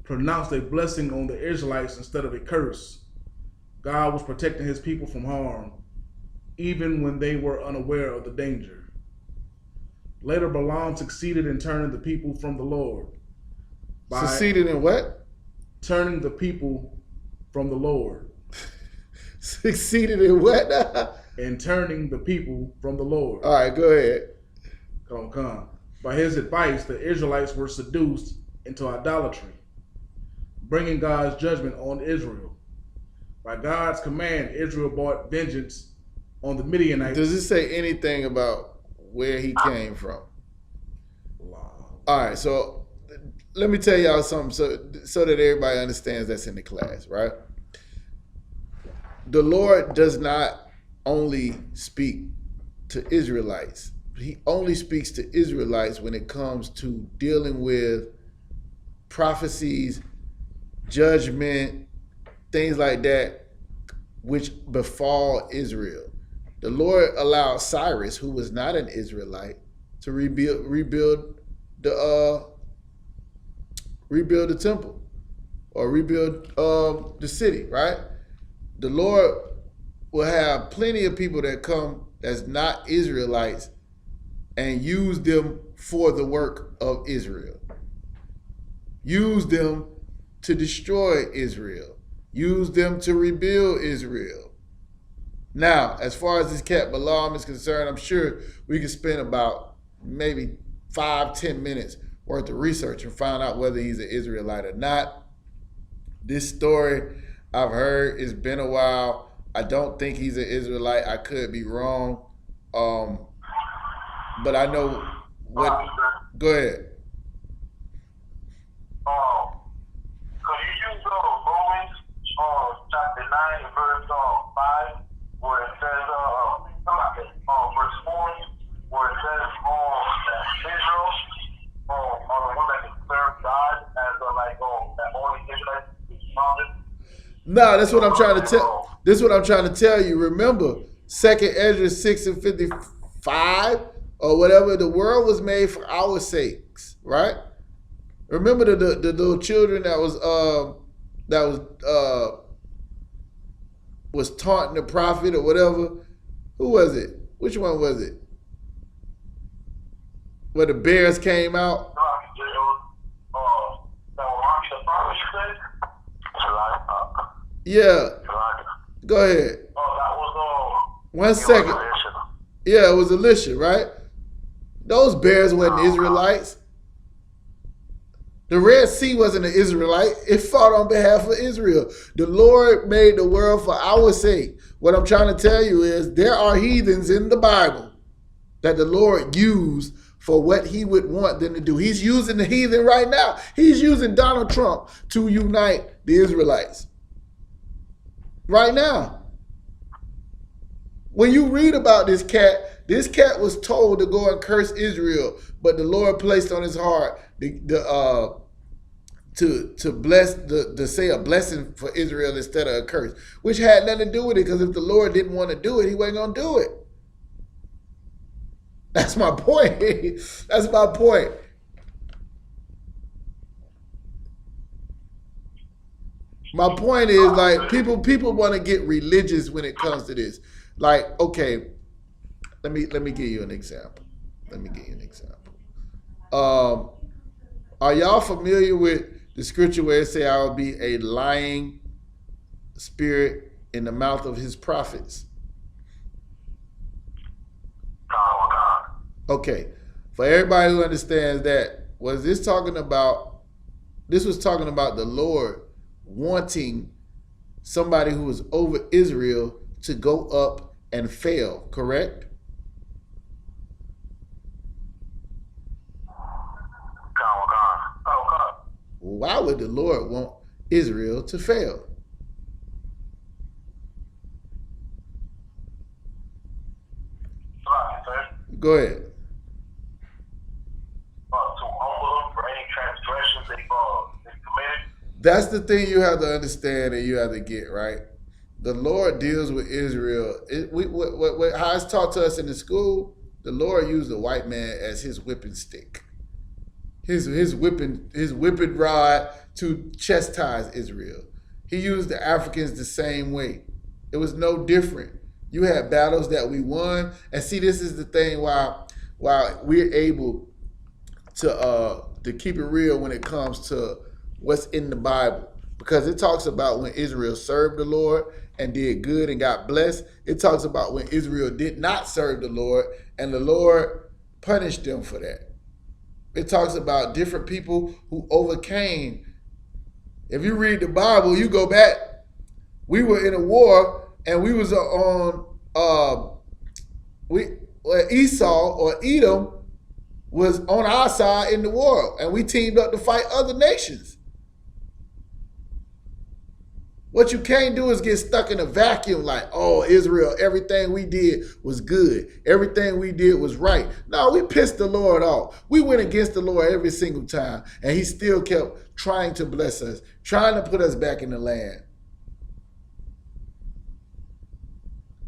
pronounced a blessing on the Israelites instead of a curse. God was protecting his people from harm, even when they were unaware of the danger. Later, Balaam succeeded in turning the people from the Lord. Succeeded in what? Turning the people from the Lord. Succeeded in what? In turning the people from the Lord. All right, go ahead. Come. By his advice, the Israelites were seduced into idolatry, bringing God's judgment on Israel. By God's command, Israel brought vengeance on the Midianites. Does it say anything about where he came from? All right, so let me tell y'all something so that everybody understands that's in the class, right? The Lord does not only speak to Israelites. He only speaks to Israelites when it comes to dealing with prophecies, judgment, things like that, which befall Israel. The Lord allowed Cyrus, who was not an Israelite, to rebuild the temple or rebuild the city, right? The Lord will have plenty of people that come that's not Israelites and use them for the work of Israel. Use them to destroy Israel. Use them to rebuild Israel. Now, as far as this cat Balaam is concerned, I'm sure we can spend about maybe 5-10 minutes worth of research and find out whether he's an Israelite or not. This story I've heard, it's been a while. I don't think he's an Israelite. I could be wrong. But I know what? Go ahead. Could you use Romans chapter 9 verse 5 where it says verse 4 where it says that Israel are the one that can serve God as that only Israelite? No, that's what I'm trying to tell. This is what I'm trying to tell you. Remember, 2nd Ezra 6:55 or whatever. The world was made for our sakes, right? Remember the little children that was taunting the prophet or whatever. Who was it? Which one was it? Where the bears came out. Yeah. Go ahead. That was 1 second. Yeah, it was Elisha, right? Those bears wasn't Israelites. The Red Sea wasn't an Israelite. It fought on behalf of Israel. The Lord made the world for our sake. What I'm trying to tell you is there are heathens in the Bible that the Lord used for what he would want them to do. He's using the heathen right now. He's using Donald Trump to unite the Israelites. Right now. When you read about this cat was told to go and curse Israel, but the Lord placed on his heart to bless to say a blessing for Israel instead of a curse, which had nothing to do with it, because if the Lord didn't want to do it, he wasn't gonna do it. That's my point. That's my point. My point is, like, people want to get religious when it comes to this. Like, okay, let me give you an example. Are y'all familiar with the scripture where it say, "I will be a lying spirit in the mouth of his prophets"? Okay, for everybody who understands that, was this talking about? This was talking about the Lord wanting somebody who was over Israel to go up and fail, correct? Why would the Lord want Israel to fail? Go ahead. To humble them for any transgressions they committed. That's the thing you have to understand and you have to get, right? The Lord deals with Israel. How it's taught to us in the school, the Lord used the white man as his whipping stick. His whipping rod to chastise Israel. He used the Africans the same way. It was no different. You had battles that we won, and see, this is the thing why we're able to keep it real when it comes to what's in the Bible, because it talks about when Israel served the Lord and did good and got blessed. It talks about when Israel did not serve the Lord and the Lord punished them for that. It talks about different people who overcame. If you read the Bible, you go back, we were in a war and we was on Esau or Edom was on our side in the war, and we teamed up to fight other nations. What you can't do is get stuck in a vacuum like, oh, Israel, everything we did was good. Everything we did was right. No, we pissed the Lord off. We went against the Lord every single time, and he still kept trying to bless us, trying to put us back in the land.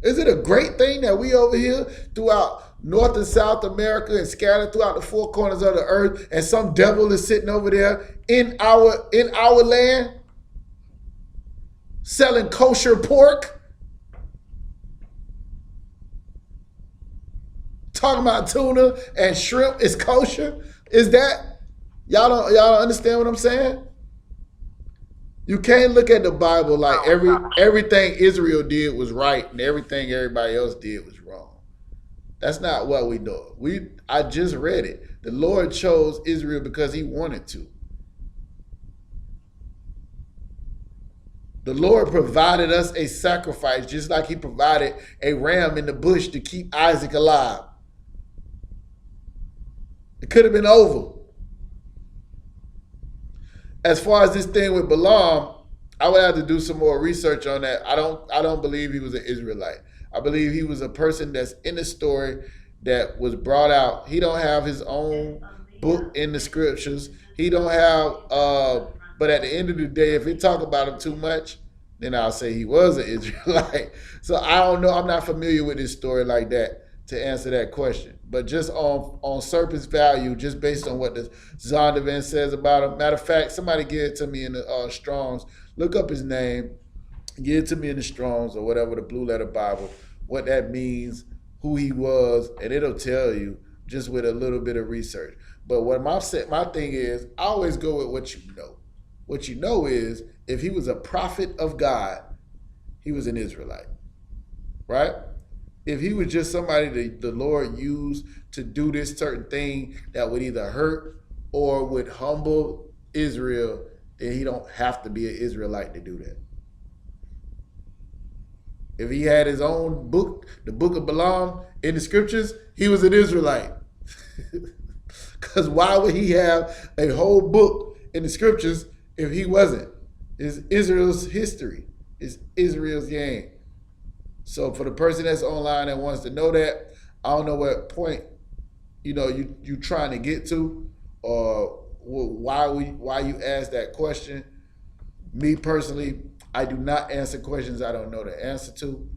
Is it a great thing that we over here throughout North and South America and scattered throughout the four corners of the earth, and some devil is sitting over there in our land selling kosher pork? Talking about tuna and shrimp is kosher? Is that y'all don't understand what I'm saying? You can't look at the Bible like everything Israel did was right and everything everybody else did was wrong. That's not what we do. I just read it. The Lord chose Israel because he wanted to. The Lord provided us a sacrifice just like he provided a ram in the bush to keep Isaac alive. It could have been over. As far as this thing with Balaam, I would have to do some more research on that. I don't believe he was an Israelite. I believe he was a person that's in the story that was brought out. He don't have his own book in the scriptures. He don't have but at the end of the day, if we talk about him too much, then I'll say he was an Israelite. So I don't know. I'm not familiar with this story like that to answer that question. But just on surface value, just based on what the Zondervan says about him. Matter of fact, somebody give it to me in the Strong's. Look up his name. Give it to me in the Strong's or whatever, the Blue Letter Bible, what that means, who he was, and it'll tell you just with a little bit of research. But what my thing is, I always go with what you know. What you know is, if he was a prophet of God, he was an Israelite, right? If he was just somebody that the Lord used to do this certain thing that would either hurt or would humble Israel, then he don't have to be an Israelite to do that. If he had his own book, the book of Balaam in the scriptures, he was an Israelite. Because why would he have a whole book in the scriptures if he wasn't? It's Israel's history. It's Israel's game. So for the person that's online that wants to know that, I don't know what point you trying to get to, or why you asked that question. Me personally, I do not answer questions I don't know the answer to.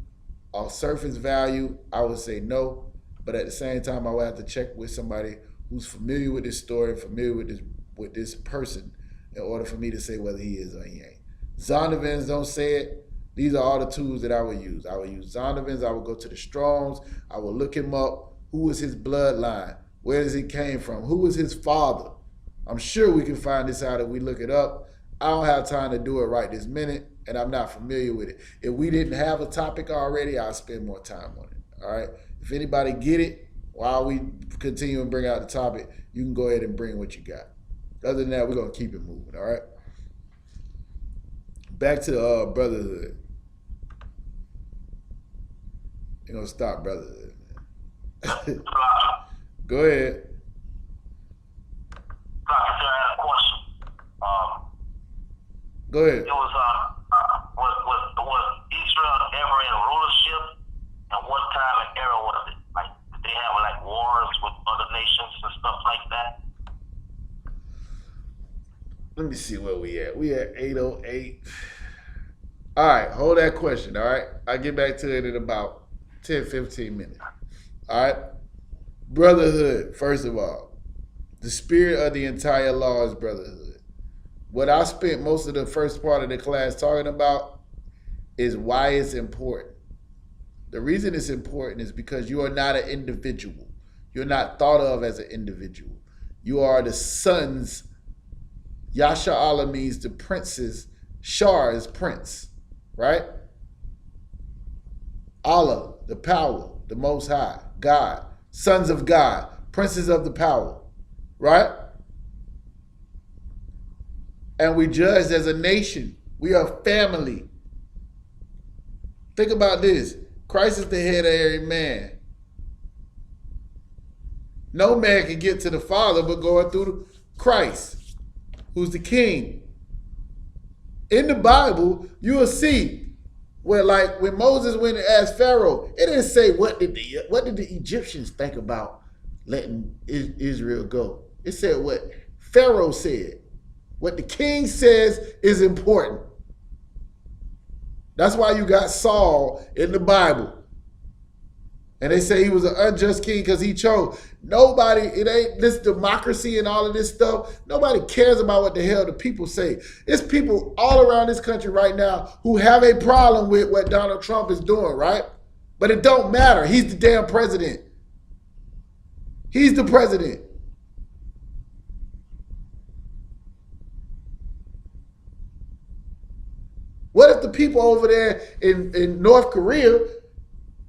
On surface value, I would say no, but at the same time, I would have to check with somebody who's familiar with this story, familiar with this person, in order for me to say whether he is or he ain't. Zondervans don't say it. These are all the tools that I would use. I would use Zondervans. I would go to the Strongs. I would look him up. Who was his bloodline? Where does he came from? Who was his father? I'm sure we can find this out if we look it up. I don't have time to do it right this minute, and I'm not familiar with it. If we didn't have a topic already, I'll spend more time on it. All right? If anybody get it, while we continue and bring out the topic, you can go ahead and bring what you got. Other than that, we're going to keep it moving, all right? Back to brotherhood. You're going to stop brotherhood, man. Go ahead. Go ahead. It was Israel ever in rulership? And what time and era was it? Like, did they have like wars with other nations and stuff like that? Let me see where we at. We at 8:08. All right, hold that question, all right? I'll get back to it in about 10, 15 minutes. All right? Brotherhood, first of all. The spirit of the entire law is brotherhood. What I spent most of the first part of the class talking about is why it's important. The reason it's important is because you are not an individual. You're not thought of as an individual. You are the sons. Yasha Allah means the princes. Shar is prince, right? Allah, the power, the Most High, God, sons of God, princes of the power, right? And we judged as a nation. We are family. Think about this. Christ is the head of every man. No man can get to the Father but going through Christ, who's the King. In the Bible, you will see where, like, when Moses went and asked Pharaoh, it didn't say what did the Egyptians think about letting Israel go. It said what Pharaoh said. What the king says is important. That's why you got Saul in the Bible. And they say he was an unjust king because he chose. Nobody, it ain't this democracy and all of this stuff. Nobody cares about what the hell the people say. It's people all around this country right now who have a problem with what Donald Trump is doing, right? But it don't matter. He's the damn president. He's the president. What if the people over there in North Korea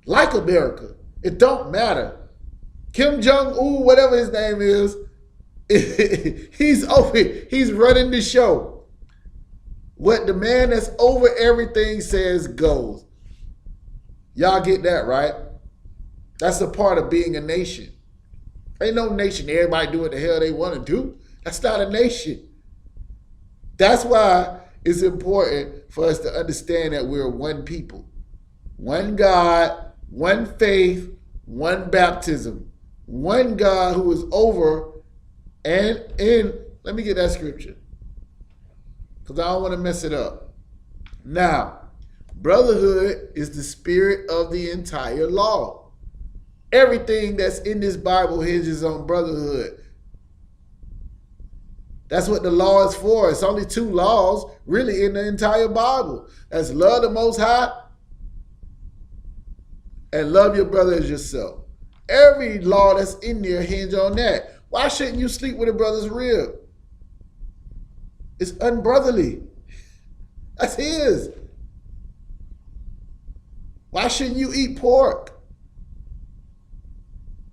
like America? It don't matter. Kim Jong-un, whatever his name is, he's running the show. What the man that's over everything says goes. Y'all get that, right? That's a part of being a nation. Ain't no nation. Everybody do what the hell they want to do. That's not a nation. That's why it's important for us to understand that we're one people. One God, one faith, one baptism. One God who is over and in. Let me get that scripture, because I don't want to mess it up. Now, brotherhood is the spirit of the entire law. Everything that's in this Bible hinges on brotherhood. That's what the law is for. It's only 2 laws really in the entire Bible. That's love the Most High and love your brother as yourself. Every law that's in there hinge on that. Why shouldn't you sleep with a brother's rib? It's unbrotherly. That's his. Why shouldn't you eat pork?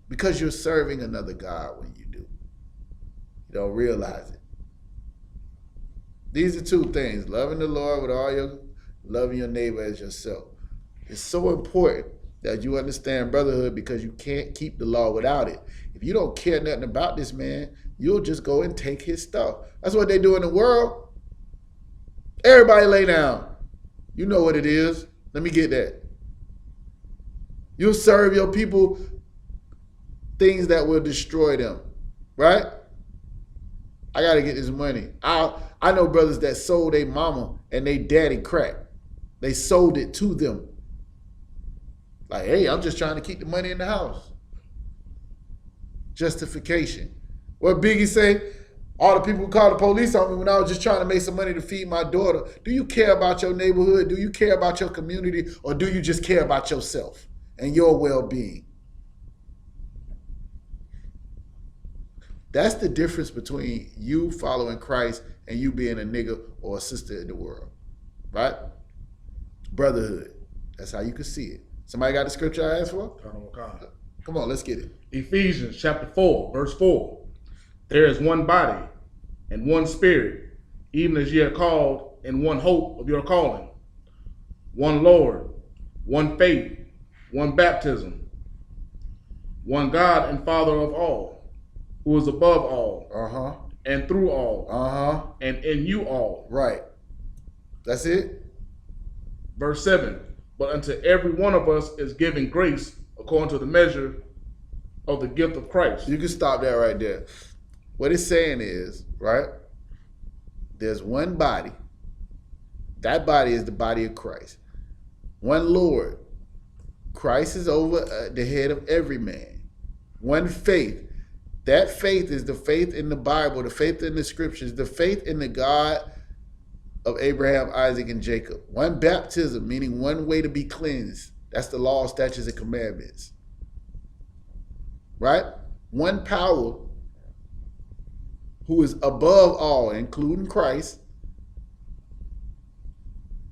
Because you're serving another God when you do. You don't realize it. These are 2 things. Loving the Lord with all your, loving your neighbor as yourself. It's so important that you understand brotherhood, because you can't keep the law without it. If you don't care nothing about this man, you'll just go and take his stuff. That's what they do in the world. Everybody lay down. You know what it is. Let me get that. You'll serve your people things that will destroy them, right? I got to get this money. I know brothers that sold their mama and they daddy crack. They sold it to them. Like, hey, I'm just trying to keep the money in the house. Justification. What Biggie say? All the people who called the police on me when I was just trying to make some money to feed my daughter. Do you care about your neighborhood? Do you care about your community? Or do you just care about yourself and your well-being? That's the difference between you following Christ and you being a nigga or a sister in the world, right? Brotherhood. That's how you can see it. Somebody got the scripture I asked for? Come on, let's get it. Ephesians chapter 4, verse 4. There is one body and one spirit, even as ye are called in one hope of your calling. One Lord, one faith, one baptism, one God and Father of all, who is above all, and through all, and in you all. Right. That's it. Verse 7. But unto every one of us is given grace according to the measure of the gift of Christ. You can stop that right there. What it's saying is, right, there's one body. That body is the body of Christ. One Lord. Christ is over the head of every man. One faith. That faith is the faith in the Bible, the faith in the scriptures, the faith in the God of Abraham, Isaac, and Jacob. One baptism, meaning one way to be cleansed. That's the law, statutes, and commandments. Right? One power who is above all, including Christ,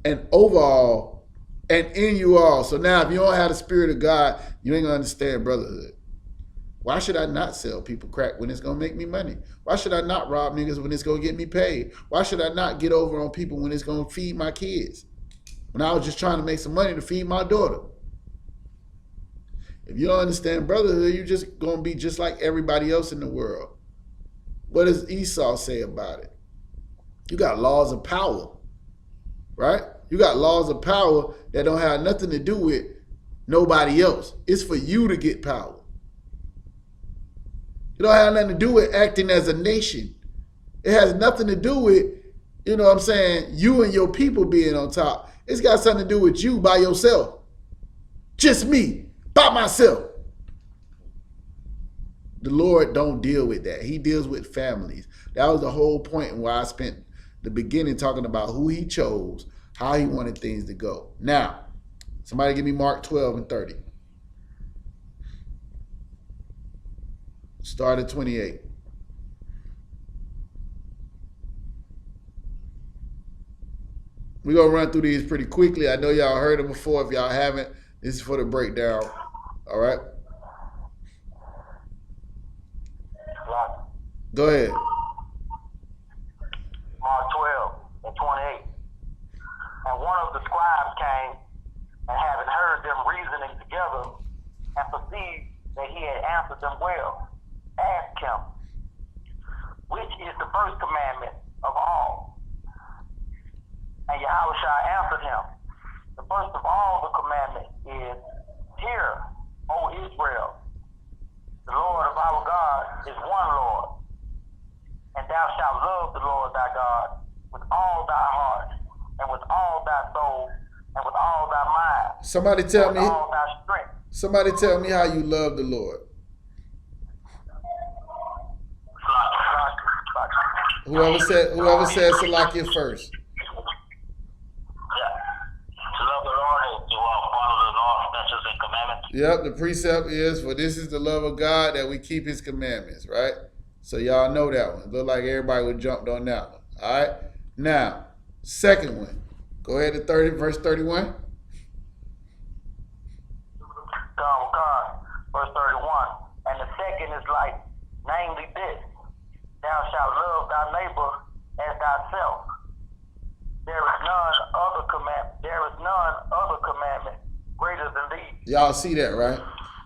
and over all, and in you all. So now if you don't have the Spirit of God, you ain't gonna understand brotherhood. Why should I not sell people crack when it's going to make me money? Why should I not rob niggas when it's going to get me paid? Why should I not get over on people when it's going to feed my kids? When I was just trying to make some money to feed my daughter. If you don't understand brotherhood, you're just going to be just like everybody else in the world. What does Esau say about it? You got laws of power, right? You got laws of power that don't have nothing to do with nobody else. It's for you to get power. It don't have nothing to do with acting as a nation. It has nothing to do with, you know what I'm saying, you and your people being on top. It's got something to do with you by yourself. Just me, by myself. The Lord don't deal with that. He deals with families. That was the whole point why I spent the beginning talking about who he chose, how he wanted things to go. Now, somebody give me Mark 12 and 30. Start at 28. We're going to run through these pretty quickly. I know y'all heard them before. If y'all haven't, this is for the breakdown. All right? Go ahead. Mark 12 and 28. And one of the scribes came, and having heard them reasoning together, and perceived that he had answered them well, is the first commandment of all? And Yahushua answered him, the first of all the commandment is, hear, O Israel, the Lord of our God is one Lord, and thou shalt love the Lord thy God with all thy heart, and with all thy soul, and with all thy mind, Somebody tell and me. with all thy strength. Somebody tell me how you love the Lord. Whoever said Salakia first. Yeah. To love the Lord is to follow the law, statutes, and commandments. Yep, the precept is, for this is the love of God, that we keep his commandments, right? So y'all know that one. Look like everybody would jumped on that one. All right. Now, second one. Go ahead to verse 31. God, verse 31. And the second is like, namely this, thou shalt love thy neighbor as thyself. There is none other commandment greater than these. Y'all see that, right?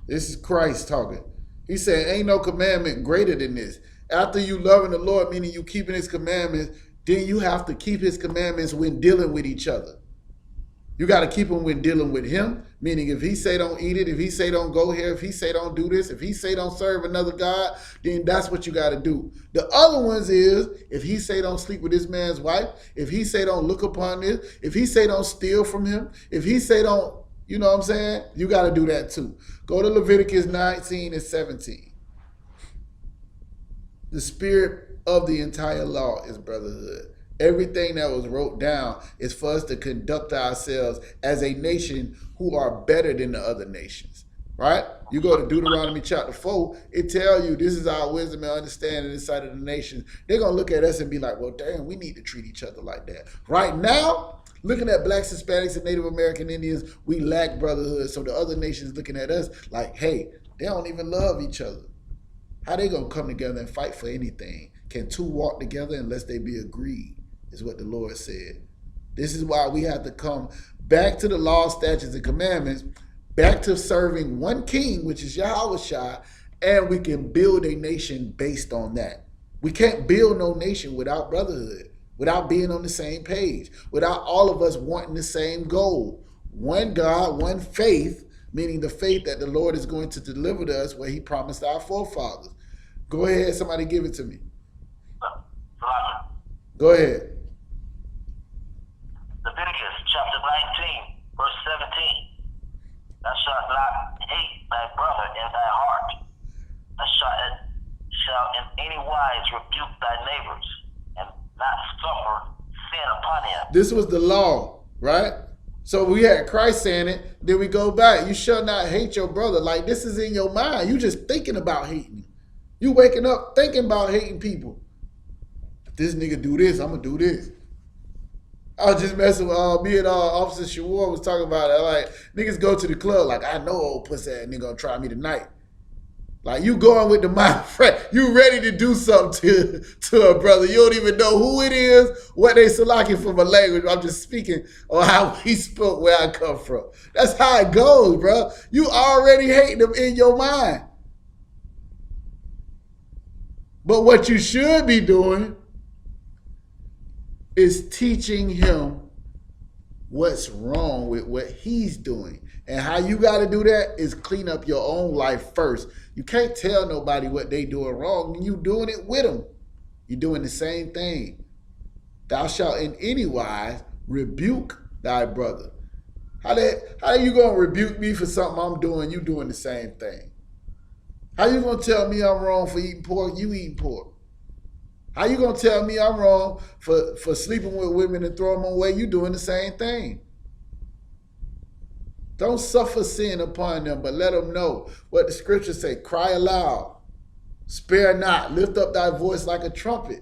This is Christ talking. He said, ain't no commandment greater than this. After you loving the Lord, meaning you keeping his commandments, then you have to keep his commandments when dealing with each other. You got to keep them when dealing with him, meaning if he say don't eat it, if he say don't go here, if he say don't do this, if he say don't serve another God, then that's what you got to do. The other ones is, if he say don't sleep with this man's wife, if he say don't look upon this, if he say don't steal from him, if he say don't, you know what I'm saying? You got to do that too. Go to Leviticus 19 and 17. The spirit of the entire law is brotherhood. Everything that was wrote down is for us to conduct ourselves as a nation who are better than the other nations, right? You go to Deuteronomy chapter 4, it tells you this is our wisdom and understanding inside of the nations. They're going to look at us and be like, well, damn, we need to treat each other like that. Right now, looking at blacks, Hispanics, and Native American Indians, we lack brotherhood. So the other nations looking at us like, hey, they don't even love each other. How they going to come together and fight for anything? Can two walk together unless they be agreed? Is what the Lord said. This is why we have to come back to the law, statutes, and commandments, back to serving one king, which is Yahushua, and we can build a nation based on that. We can't build no nation without brotherhood, without being on the same page, without all of us wanting the same goal. One God, one faith, meaning the faith that the Lord is going to deliver to us where he promised our forefathers. Go ahead, somebody give it to me. Go ahead. Leviticus chapter 19, verse 17. Thou shalt not hate thy brother in thy heart. Thou shalt in any wise rebuke thy neighbors, and not suffer sin upon him. This was the law, right? So we had Christ saying it, then we go back. You shall not hate your brother. Like, this is in your mind. You just thinking about hating. You waking up thinking about hating people. If this nigga do this, I'm going to do this. I was just messing with me and Officer Shawar was talking about it. Like, niggas go to the club like, I know old pussy ass nigga gonna try me tonight. Like, you going with the mind friend. You ready to do something to a brother. You don't even know who it is, what they selecting from a language. I'm just speaking on how he spoke where I come from. That's how it goes, bro. You already hate them in your mind. But what you should be doing is teaching him what's wrong with what he's doing. And how you got to do that is clean up your own life first. You can't tell nobody what they doing wrong. You doing it with them. You're doing the same thing. Thou shalt in any wise rebuke thy brother. How you going to rebuke me for something I'm doing? You doing the same thing. How you going to tell me I'm wrong for eating pork? You eating pork. How you gonna tell me I'm wrong for sleeping with women and throwing them away? You doing the same thing. Don't suffer sin upon them, but let them know what the scriptures say. Cry aloud, spare not, lift up thy voice like a trumpet,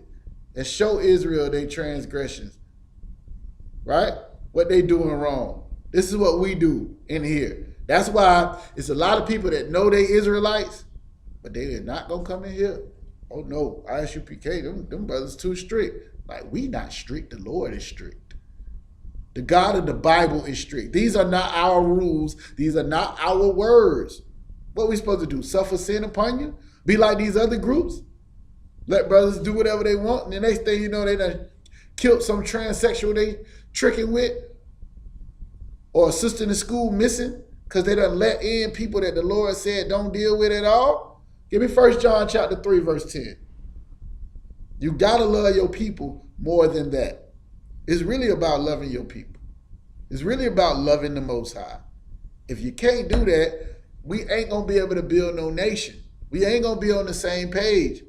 and show Israel their transgressions. Right? What they doing wrong. This is what we do in here. That's why it's a lot of people that know they Israelites, but they are not gonna come in here. Oh no, ISUPK, them brothers too strict. Like, we not strict, the Lord is strict. The God of the Bible is strict. These are not our rules. These are not our words. What are we supposed to do? Suffer sin upon you? Be like these other groups? Let brothers do whatever they want, and the next thing you know, they done killed some transsexual they tricking with, or a sister in the school missing because they done let in people that the Lord said don't deal with at all. Give me 1 John chapter 3, verse 10. You gotta love your people more than that. It's really about loving your people. It's really about loving the Most High. If you can't do that, we ain't gonna be able to build no nation. We ain't gonna be on the same page.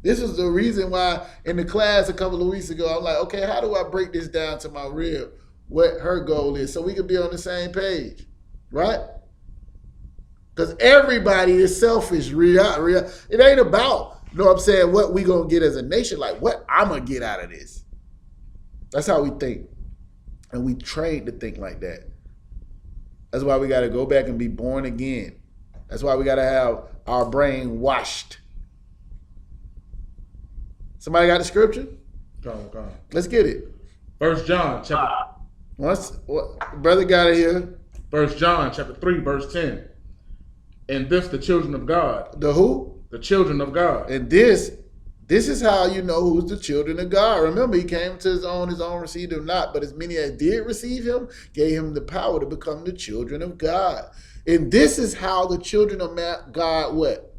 This is the reason why in the class a couple of weeks ago, I'm like, okay, how do I break this down to my rib? What her goal is so we can be on the same page, right? Because everybody is selfish. It ain't about, you know what I'm saying, what we gonna get as a nation, like what I'm gonna get out of this. That's how we think. And we trained to think like that. That's why we gotta go back and be born again. That's why we gotta have our brain washed. Somebody got the scripture? Go on. Let's get it. 1 John chapter Brother got it here. 1 John chapter 3, verse 10. And this the children of God. The who? The children of God. And this is how you know who's the children of God. Remember, he came to his own received him not, but as many as did receive him, gave him the power to become the children of God. And this is how the children of God what?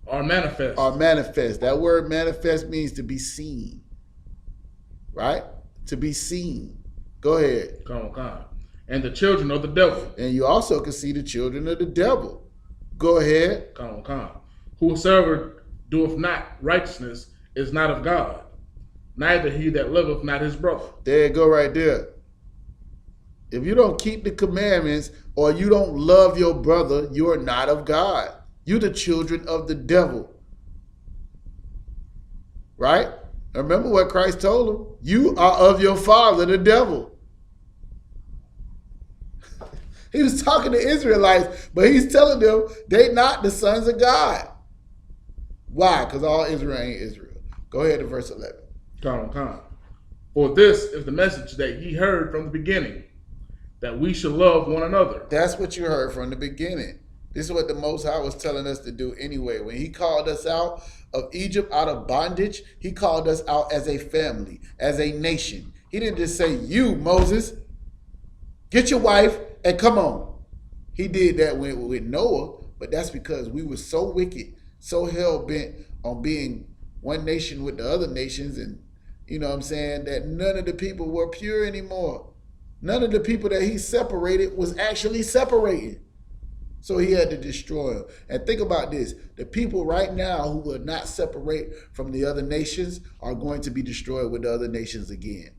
Are manifest. Are manifest. That word manifest means to be seen. Right? To be seen. Go ahead. Come on. And the children of the devil. And you also can see the children of the devil. Go ahead. Come on. Whosoever doeth not righteousness is not of God, neither he that loveth not his brother. There you go right there. If you don't keep the commandments or you don't love your brother, you are not of God. You're the children of the devil. Right? Remember what Christ told him. You are of your father, the devil. He was talking to Israelites, but he's telling them they not the sons of God. Why? Because all Israel ain't Israel. Go ahead to verse 11. Come on. For this is the message that ye heard from the beginning, that we should love one another. That's what you heard from the beginning. This is what the Most High was telling us to do anyway. When he called us out of Egypt, out of bondage, he called us out as a family, as a nation. He didn't just say, you, Moses, get your wife and come on. He did that with Noah, but that's because we were so wicked, so hell-bent on being one nation with the other nations, and you know what I'm saying, that none of the people were pure anymore. None of the people that he separated was actually separated. So he had to destroy them. And think about this. The people right now who will not separate from the other nations are going to be destroyed with the other nations again.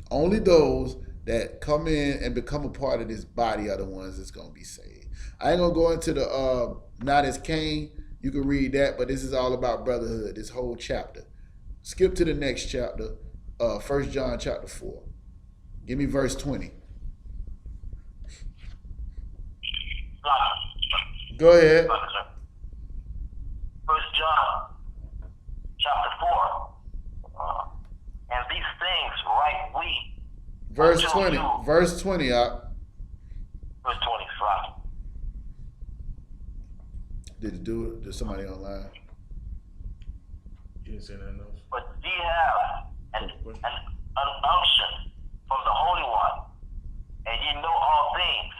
Only those that come in and become a part of this body are the ones that's going to be saved. I ain't going to go into the not as Cain. You can read that, but this is all about brotherhood, this whole chapter. Skip to the next chapter, 1 John chapter 4. Give me verse 20. Go ahead. 1 John chapter 4. And these things write we. Verse 20. Verse 20 up. Verse 20, right. Did it do it? Did somebody online? You didn't say nothing else. But ye have an unction from the Holy One, and ye know all things.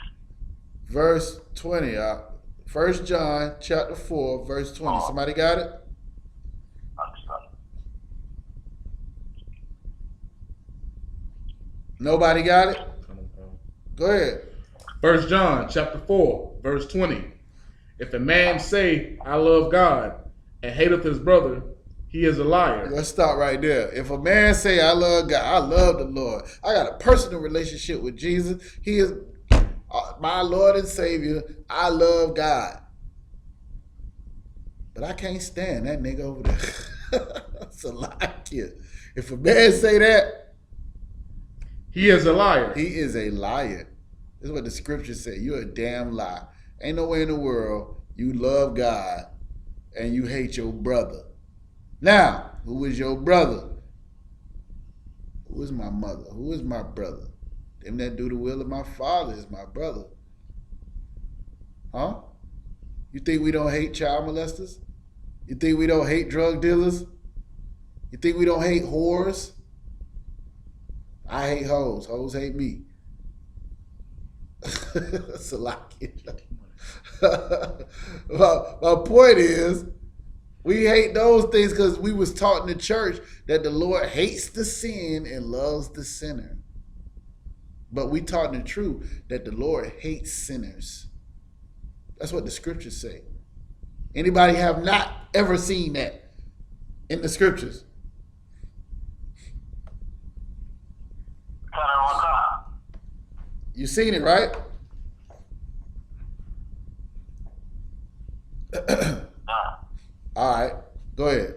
Verse 20 up. 1 John chapter 4, verse 20. Somebody got it? Nobody got it? Go ahead. 1 John chapter 4, verse 20. If a man say, I love God, and hateth his brother, he is a liar. Let's stop right there. If a man say, I love God, I love the Lord, I got a personal relationship with Jesus, he is my Lord and Savior, I love God. But I can't stand that nigga over there. That's a lie. If a man say that, he is a liar. He is a liar. This is what the scriptures say. You're a damn lie. Ain't no way in the world you love God and you hate your brother. Now, who is your brother? Who is my mother? Who is my brother? Them that do the will of my Father is my brother. Huh? You think we don't hate child molesters? You think we don't hate drug dealers? You think we don't hate whores? I hate hoes. Hoes hate me. Salakia. My point is, we hate those things because we was taught in the church that the Lord hates the sin and loves the sinner. But we taught in the truth that the Lord hates sinners. That's what the scriptures say. Anybody have not ever seen that in the scriptures? You seen it, right? All right, go ahead.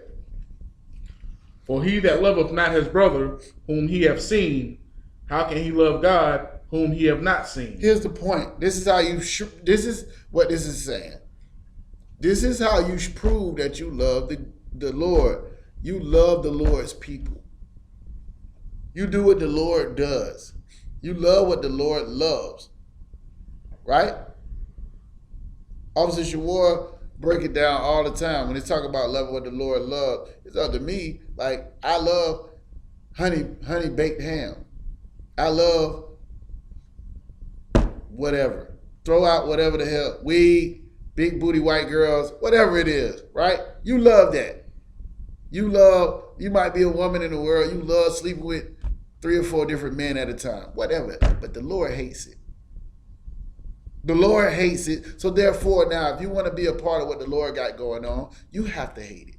For he that loveth not his brother whom he hath seen, how can he love God whom he have not seen? Here's the point. This is how you. This is what this is saying. This is how you prove that you love the Lord. You love the Lord's people. You do what the Lord does. You love what the Lord loves. Right? Officer Shawar break it down all the time. When they talk about loving what the Lord loves, it's up to me. Like, I love honey baked ham. I love whatever. Throw out whatever the hell. Weed, big booty white girls, whatever it is, right? You love that. You might be a woman in the world, you love sleeping with 3 or 4 different men at a time, whatever. But the Lord hates it. The Lord hates it. So therefore now, if you want to be a part of what the Lord got going on, you have to hate it.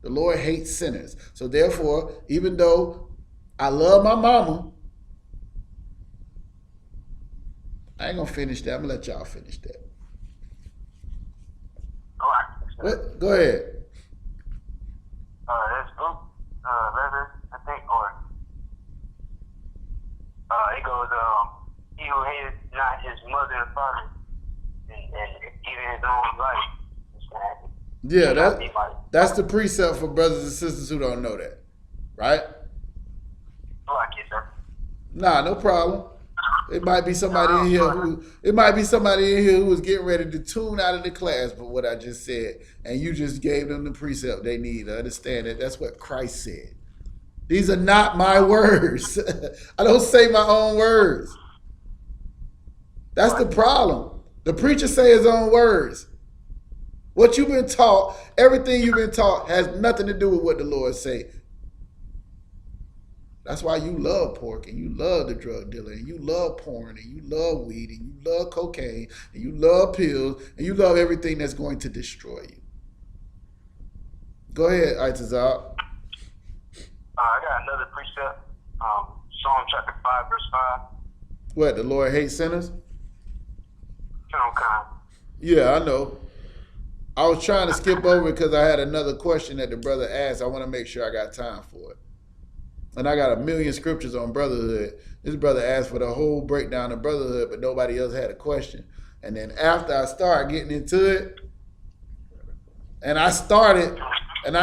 The Lord hates sinners. So therefore, even though I love my mama, I ain't going to finish that. I'm going to let y'all finish that. What? Go ahead. That's Luke 11, I think, or it goes, he who hated not his mother and father, and even his own life. Yeah, that's the precept for brothers and sisters who don't know that, right? Nah, no problem. It might be somebody in here who was getting ready to tune out of the class for what I just said, and you just gave them the precept they need to understand that that's what Christ said. These are not my words. I don't say my own words. That's the problem. The preacher say his own words. What you've been taught, everything you've been taught has nothing to do with what the Lord say. That's why you love pork and you love the drug dealer and you love porn and you love weed and you love cocaine and you love pills and you love everything that's going to destroy you. Go ahead, Itazal. I got another precept, Psalm chapter 5, verse 5. What, the Lord hates sinners? Kind. Yeah, I know. I was trying to skip over it because I had another question that the brother asked. I want to make sure I got time for it. And I got a million scriptures on brotherhood. This brother asked for the whole breakdown of brotherhood, but nobody else had a question. And then after I started getting into it, and I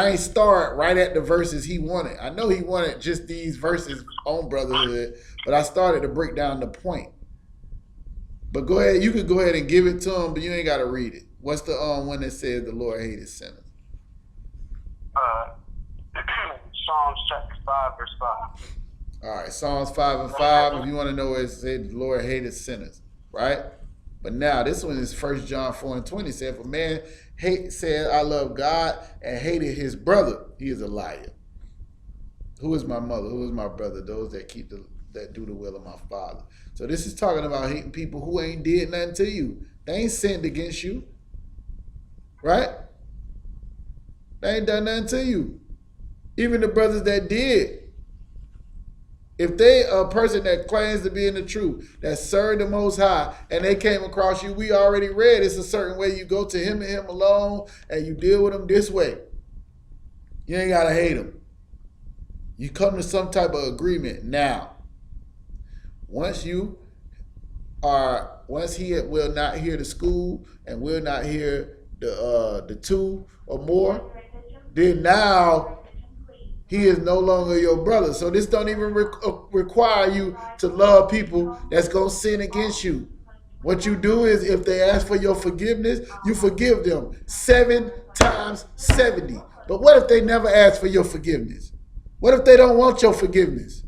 ain't start right at the verses he wanted. I know he wanted just these verses on brotherhood, but I started to break down the point. But go ahead, you could go ahead and give it to him, but you ain't got to read it. What's the one that says the Lord hated sinners? Psalms chapter 5, verse 5. All right, Psalms 5 and 5. If you want to know where it said the Lord hated sinners, right? But now this one is 1 John 4 and 20. Said, if a man said, I love God and hated his brother, he is a liar. Who is my mother? Who is my brother? Those that that do the will of my Father. So this is talking about hating people who ain't did nothing to you. They ain't sinned against you. Right? They ain't done nothing to you. Even the brothers that did. If they are a person that claims to be in the truth, that served the Most High, and they came across you, we already read it's a certain way you go to him and him alone, and you deal with him this way. You ain't got to hate him. You come to some type of agreement now. Once he will not hear the school and will not hear the 2 or more, then now he is no longer your brother. So this don't even require you to love people that's going to sin against you. What you do is if they ask for your forgiveness, you forgive them 7 times 70. But what if they never ask for your forgiveness? What if they don't want your forgiveness?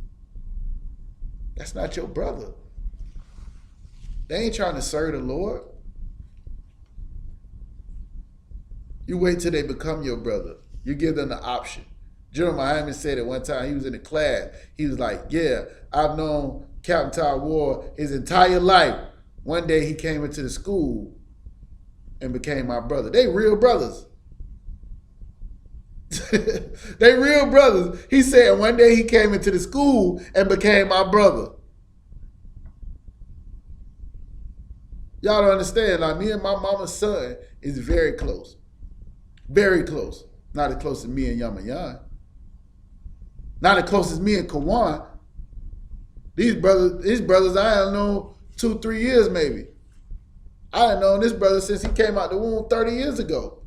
That's not your brother. They ain't trying to serve the Lord. You wait till they become your brother. You give them the option. General Miami said it one time. He was in a class. He was like, yeah, I've known Captain Ty Ward his entire life. One day he came into the school and became my brother. They real brothers. They real brothers. He said one day he came into the school and became my brother. Y'all don't understand. Like, me and my mama's son is very close. Very close. Not as close as me and Yamayan. Not as close as me and Kawan. These brothers I have known 2-3 years maybe. I have known this brother since he came out the womb 30 years ago.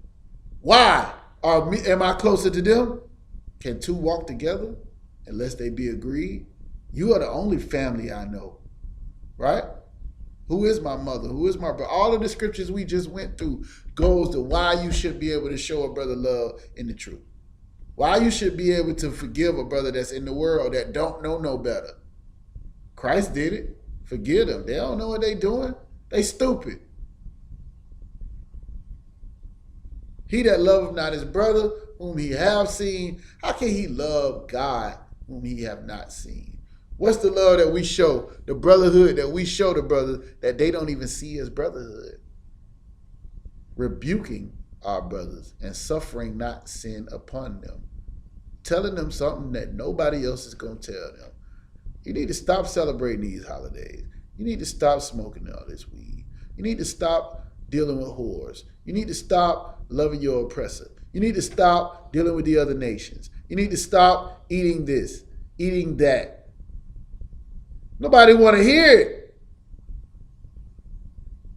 Why? Am I closer to them? Can two walk together unless they be agreed? You are the only family I know. Right? Who is my mother? Who is my brother? All of the scriptures we just went through goes to why you should be able to show a brother love in the truth. Why you should be able to forgive a brother that's in the world that don't know no better. Christ did it. Forgive them. They don't know what they doing. They stupid. He that loveth not his brother whom he have seen, how can he love God whom he have not seen? What's the love that we show, the brotherhood that we show the brother that they don't even see as brotherhood? Rebuking our brothers and suffering not sin upon them. Telling them something that nobody else is going to tell them. You need to stop celebrating these holidays. You need to stop smoking all this weed. You need to stop dealing with whores. You need to stop loving your oppressor. You need to stop dealing with the other nations. You need to stop eating this, eating that. Nobody want to hear it.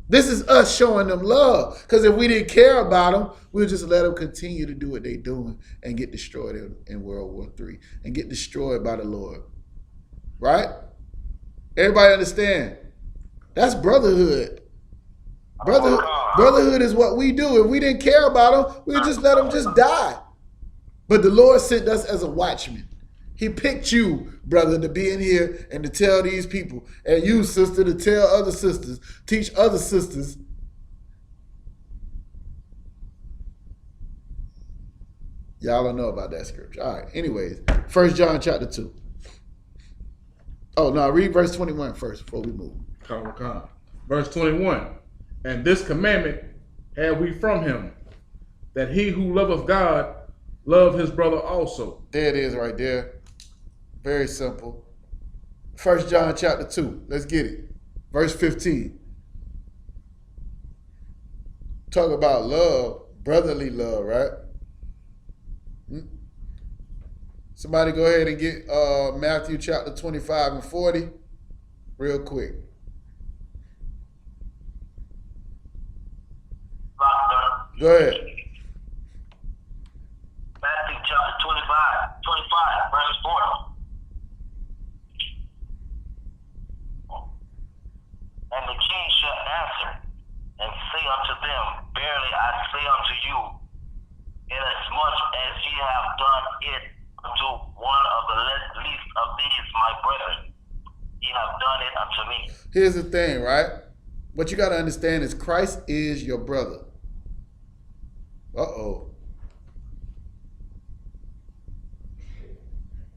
This is us showing them love. Because if we didn't care about them, we'll just let them continue to do what they're doing and get destroyed in World War III and get destroyed by the Lord. Right? Everybody understand? That's brotherhood. Brotherhood is what we do. If we didn't care about them, we'll just let them just die. But the Lord sent us as a watchman. He picked you, brother, to be in here and to tell these people. And you, sister, to tell other sisters. Teach other sisters. Y'all don't know about that scripture. All right. Anyways, 1 John chapter 2. Oh, no. Read verse 21 first before we move. Verse 21. And this commandment have we from him, that he who loveth God love his brother also. There it is right there. Very simple. 1 John chapter 2. Let's get it. Verse 15. Talk about love, brotherly love, right? Somebody go ahead and get Matthew chapter 25 and 40 real quick. Go ahead. Matthew chapter 25, verse 40. And the king shall answer and say unto them, verily I say unto you, inasmuch as ye have done it unto one of the least of these my brethren, ye have done it unto me. Here's the thing, right? What you got to understand is Christ is your brother. Uh-oh.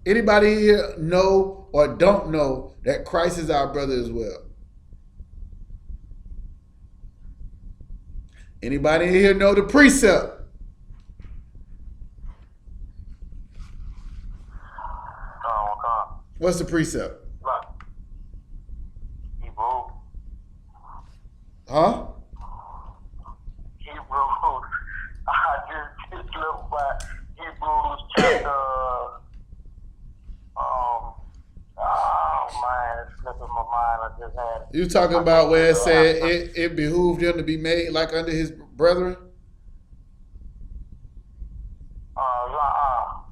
Anybody here know or don't know that Christ is our brother as well? Anybody here know the precept? What's the precept? Hebrew. Huh? Hebrews. I just looked by Hebrews chapter. Man, it's slipping my mind. I just had it. You talking about where it said it behooved him to be made like unto his brethren?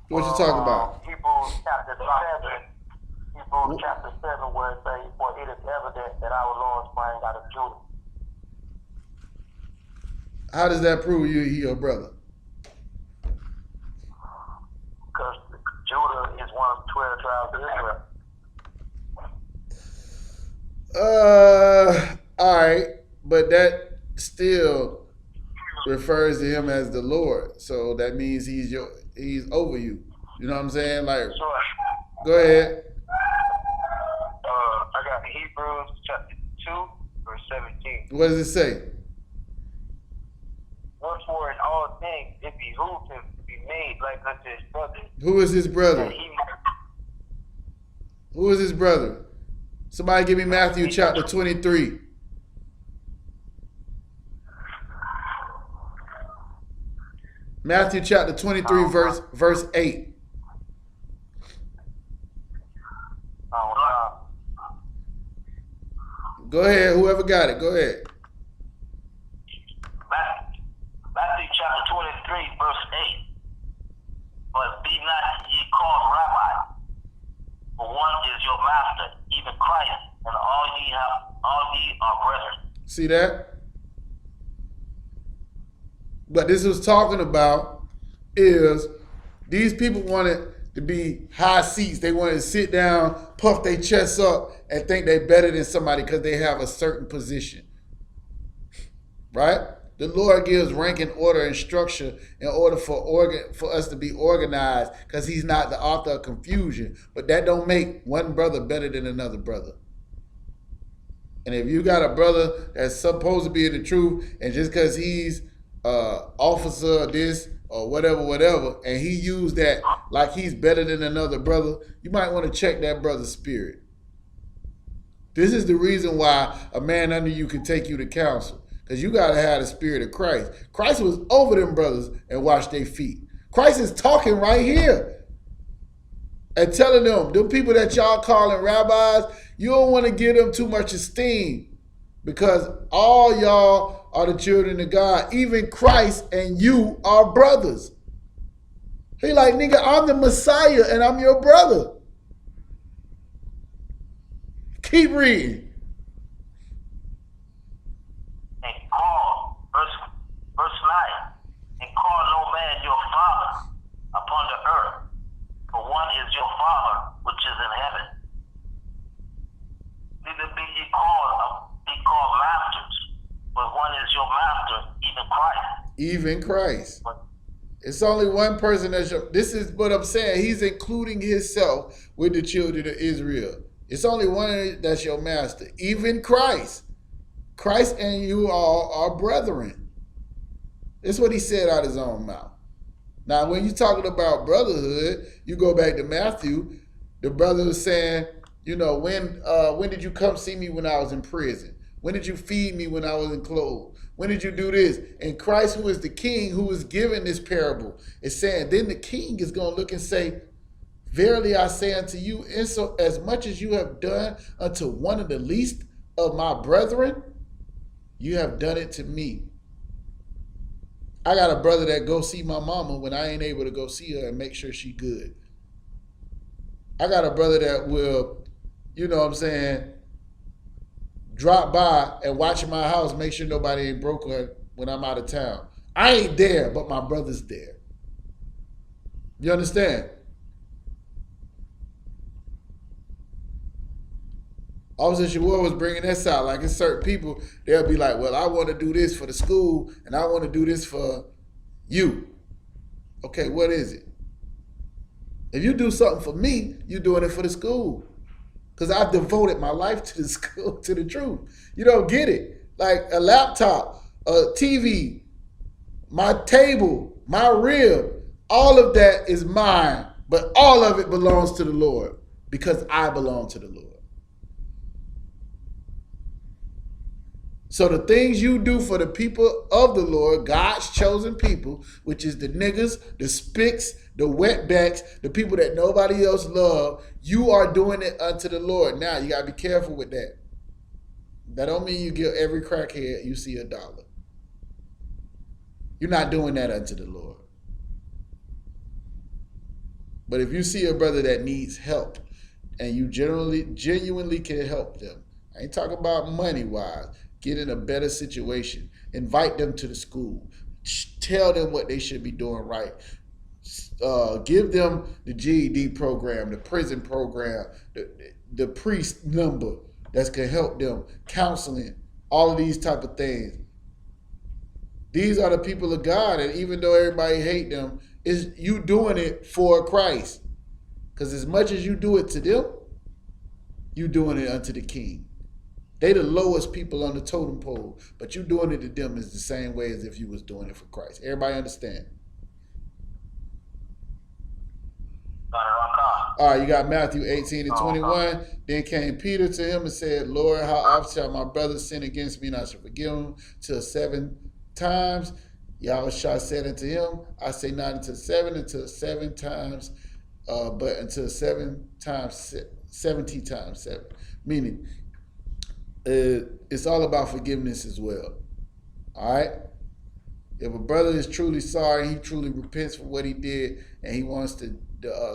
What you talking about? Hebrews chapter 7. Hebrews chapter 7, where it says, for it is evident that our Lord sprang out of Judah. How does that prove he your brother? Because Judah is one of the 12 tribes of Israel. All right, but that still refers to him as the Lord. So that means he's over you. You know what I'm saying? Like, Sure. go ahead. I got Hebrews chapter 2, verse 17. What does it say? Wherefore in all things it behooved him to be made like unto his brother, Who is his brother? that he might. Who is his brother? Somebody give me Matthew chapter 23. Matthew chapter 23, verse 8. Go ahead, whoever got it, go ahead. Matthew chapter 23, verse 8. But be not ye called rabbi, for one is your master, even Christ, and all ye are brethren. See that? But this was talking about is these people wanted to be high seats. They wanted to sit down, puff their chests up, and think they're better than somebody because they have a certain position. Right? The Lord gives rank and order and structure in order for us to be organized, because he's not the author of confusion. But that don't make one brother better than another brother. And if you got a brother that's supposed to be in the truth, and just because he's officer of this or whatever, and he used that like he's better than another brother, you might want to check that brother's spirit. This is the reason why a man under you can take you to counsel, because you got to have the spirit of Christ. Christ was over them brothers and washed their feet. Christ is talking right here and telling them people that y'all calling rabbis, you don't want to give them too much esteem, because all y'all are the children of God. Even Christ and you are brothers. He like, nigga, I'm the Messiah and I'm your brother. Keep reading. And call, verse 9, and call no man your father upon the earth, for one is your Father which is in heaven. Neither be ye called masters, but one is your master, even Christ. Even Christ. It's only one person that's your, this is what I'm saying. He's including himself with the children of Israel. It's only one that's your master, even Christ. Christ and you all are brethren. That's what he said out of his own mouth. Now, when you're talking about brotherhood, you go back to Matthew. The brother was saying, you know, when did you come see me when I was in prison? When did you feed me when I was in clothes? When did you do this? And Christ, who is the king, who is giving this parable, is saying, then the king is going to look and say, verily I say unto you, so as much as you have done unto one of the least of my brethren, you have done it to me. I got a brother that go see my mama when I ain't able to go see her and make sure she good. I got a brother that will, you know what I'm saying, drop by and watch my house, make sure nobody ain't broke her when I'm out of town. I ain't there, but my brother's there. You understand? Officer Shawar was bringing this out. Like, it's certain people, they'll be like, well, I want to do this for the school, and I want to do this for you. Okay, what is it? If you do something for me, you're doing it for the school. Because I've devoted my life to the school, to the truth. You don't get it. Like a laptop, a TV, my table, my rib, all of that is mine, but all of it belongs to the Lord because I belong to the Lord. So the things you do for the people of the Lord, God's chosen people, which is the niggas, the spicks, the wetbacks, the people that nobody else love, you are doing it unto the Lord. Now, you got to be careful with that. That don't mean you give every crackhead you see $1. You're not doing that unto the Lord. But if you see a brother that needs help and you genuinely can help them, I ain't talking about money-wise. get in a better situation, invite them to the school, tell them what they should be doing right. Give them the GED program, the prison program, the priest number that can help them, counseling, all of these type of things. These are the people of God, and even though everybody hate them, is you doing it for Christ. Because as much as you do it to them, you doing it unto the King. They the lowest people on the totem pole, but you doing it to them is the same way as if you was doing it for Christ. Everybody understand? All right, you got Matthew 18:21. Then came Peter to him and said, Lord, how often shall my brother sin against me and I shall forgive him? Till 7 times. Yahushua said unto him, I say not until 7, until 7 times, but until 7 times, 70 times 7. Meaning, it's all about forgiveness as well. All right? If a brother is truly sorry, he truly repents for what he did, and he wants to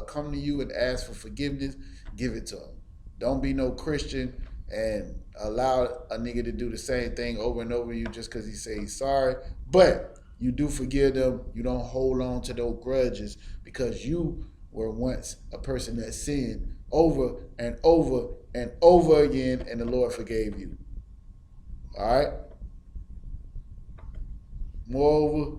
come to you and ask for forgiveness, give it to him. Don't be no Christian and allow a nigga to do the same thing over and over you just because he say he's sorry. But you do forgive them. You don't hold on to those grudges because you were once a person that sinned over and over and over again, and the Lord forgave you. All right? Moreover,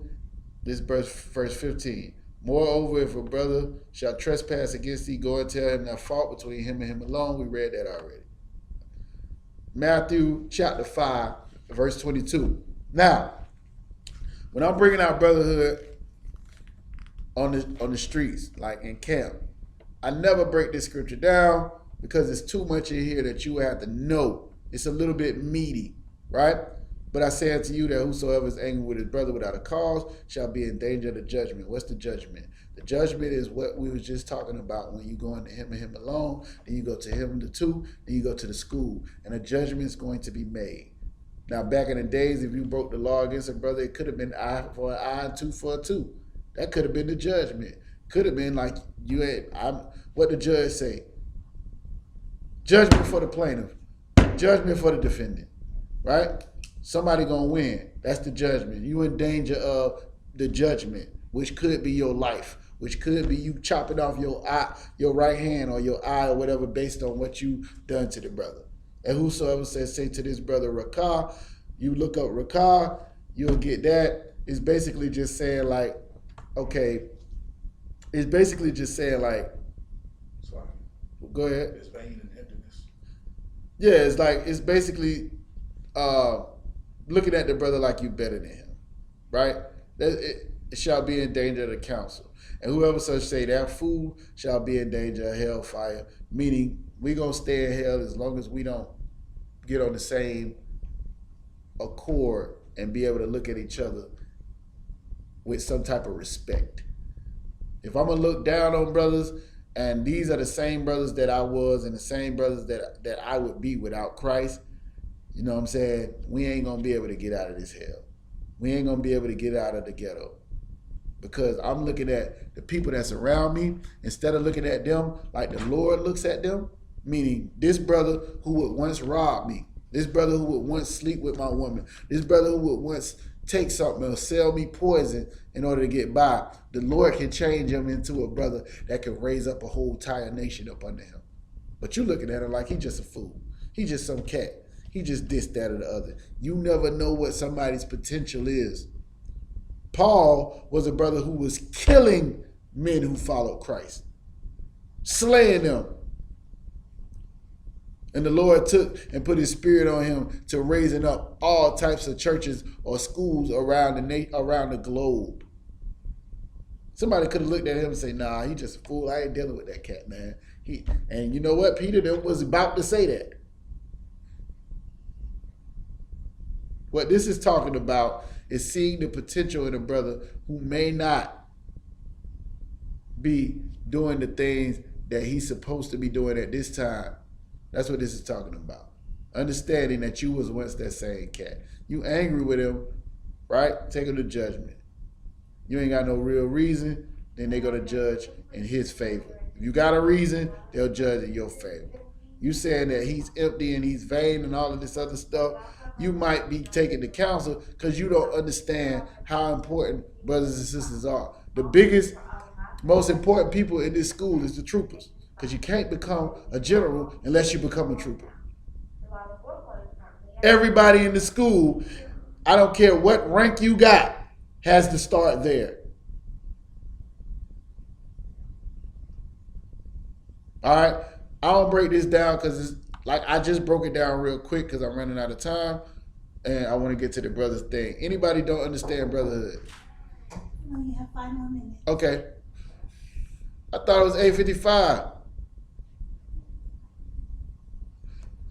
this verse 15. Moreover, if a brother shall trespass against thee, go and tell him that fault between him and him alone. We read that already. Matthew chapter 5, verse 22. Now, when I'm bringing out brotherhood on the streets, like in camp, I never break this scripture down because it's too much in here that you have to know. It's a little bit meaty, right? But I say unto you that whosoever is angry with his brother without a cause shall be in danger of the judgment. What's the judgment? The judgment is what we was just talking about when you go into him and him alone, then you go to him the two, then you go to the school, and a judgment is going to be made. Now, back in the days, if you broke the law against a brother, it could have been eye for an eye and tooth for a tooth. That could have been the judgment. Could have been like you had, what the judge say? Judgment for the plaintiff, judgment for the defendant, right? Somebody gonna win. That's the judgment. You in danger of the judgment, which could be your life, which could be you chopping off your eye, your right hand or your eye or whatever based on what you done to the brother. And whosoever says, say to this brother Rakah, you look up Rakah, you'll get that. It's basically just saying like, okay, it's basically just saying like, Sorry. Go ahead. It's vain and emptiness. Yeah, it's like, it's basically looking at the brother like you better than him, right? It shall be in danger of the council. And whoever such say that fool shall be in danger of hellfire, meaning we gonna stay in hell as long as we don't get on the same accord and be able to look at each other with some type of respect. If I'm gonna look down on brothers, and these are the same brothers that I was and the same brothers that I would be without Christ, you know what I'm saying? We ain't gonna be able to get out of this hell. We ain't gonna be able to get out of the ghetto. Because I'm looking at the people that's around me, instead of looking at them like the Lord looks at them, meaning this brother who would once rob me, this brother who would once sleep with my woman, this brother who would once take something or sell me poison in order to get by, the Lord can change him into a brother that can raise up a whole entire nation up under him. But you looking at him like he just a fool. He just some cat. He just this, that, or the other. You never know what somebody's potential is. Paul was a brother who was killing men who followed Christ, slaying them. And the Lord took and put his spirit on him to raising up all types of churches or schools around the globe. Somebody could have looked at him and say, nah, he just a fool. I ain't dealing with that cat, man. And you know what? Peter was about to say that. What this is talking about is seeing the potential in a brother who may not be doing the things that he's supposed to be doing at this time. That's what this is talking about. Understanding that you was once that same cat. You angry with him, right? Take him to judgment. You ain't got no real reason, then they're going to judge in his favor. If you got a reason, they'll judge in your favor. You saying that he's empty and he's vain and all of this other stuff, you might be taken to counsel because you don't understand how important brothers and sisters are. The biggest, most important people in this school is the troopers, because you can't become a general unless you become a trooper. Everybody in the school, I don't care what rank you got, has to start there. All right, I don't break this down because it's like I just broke it down real quick because I'm running out of time, and I want to get to the brothers thing. Anybody don't understand brotherhood? No, you have 5 more minutes. Okay, I thought it was 8:55.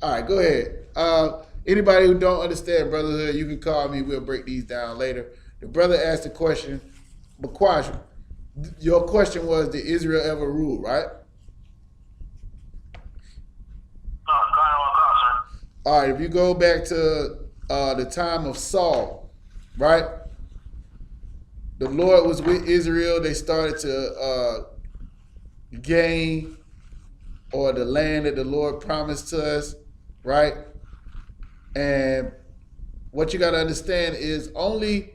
All right, go ahead. Anybody who don't understand brotherhood, you can call me. We'll break these down later. The brother asked a question, Bakwash, your question was, did Israel ever rule, right? All right, if you go back to the time of Saul, right? The Lord was with Israel. They started to gain or the land that the Lord promised to us, right? And what you got to understand is only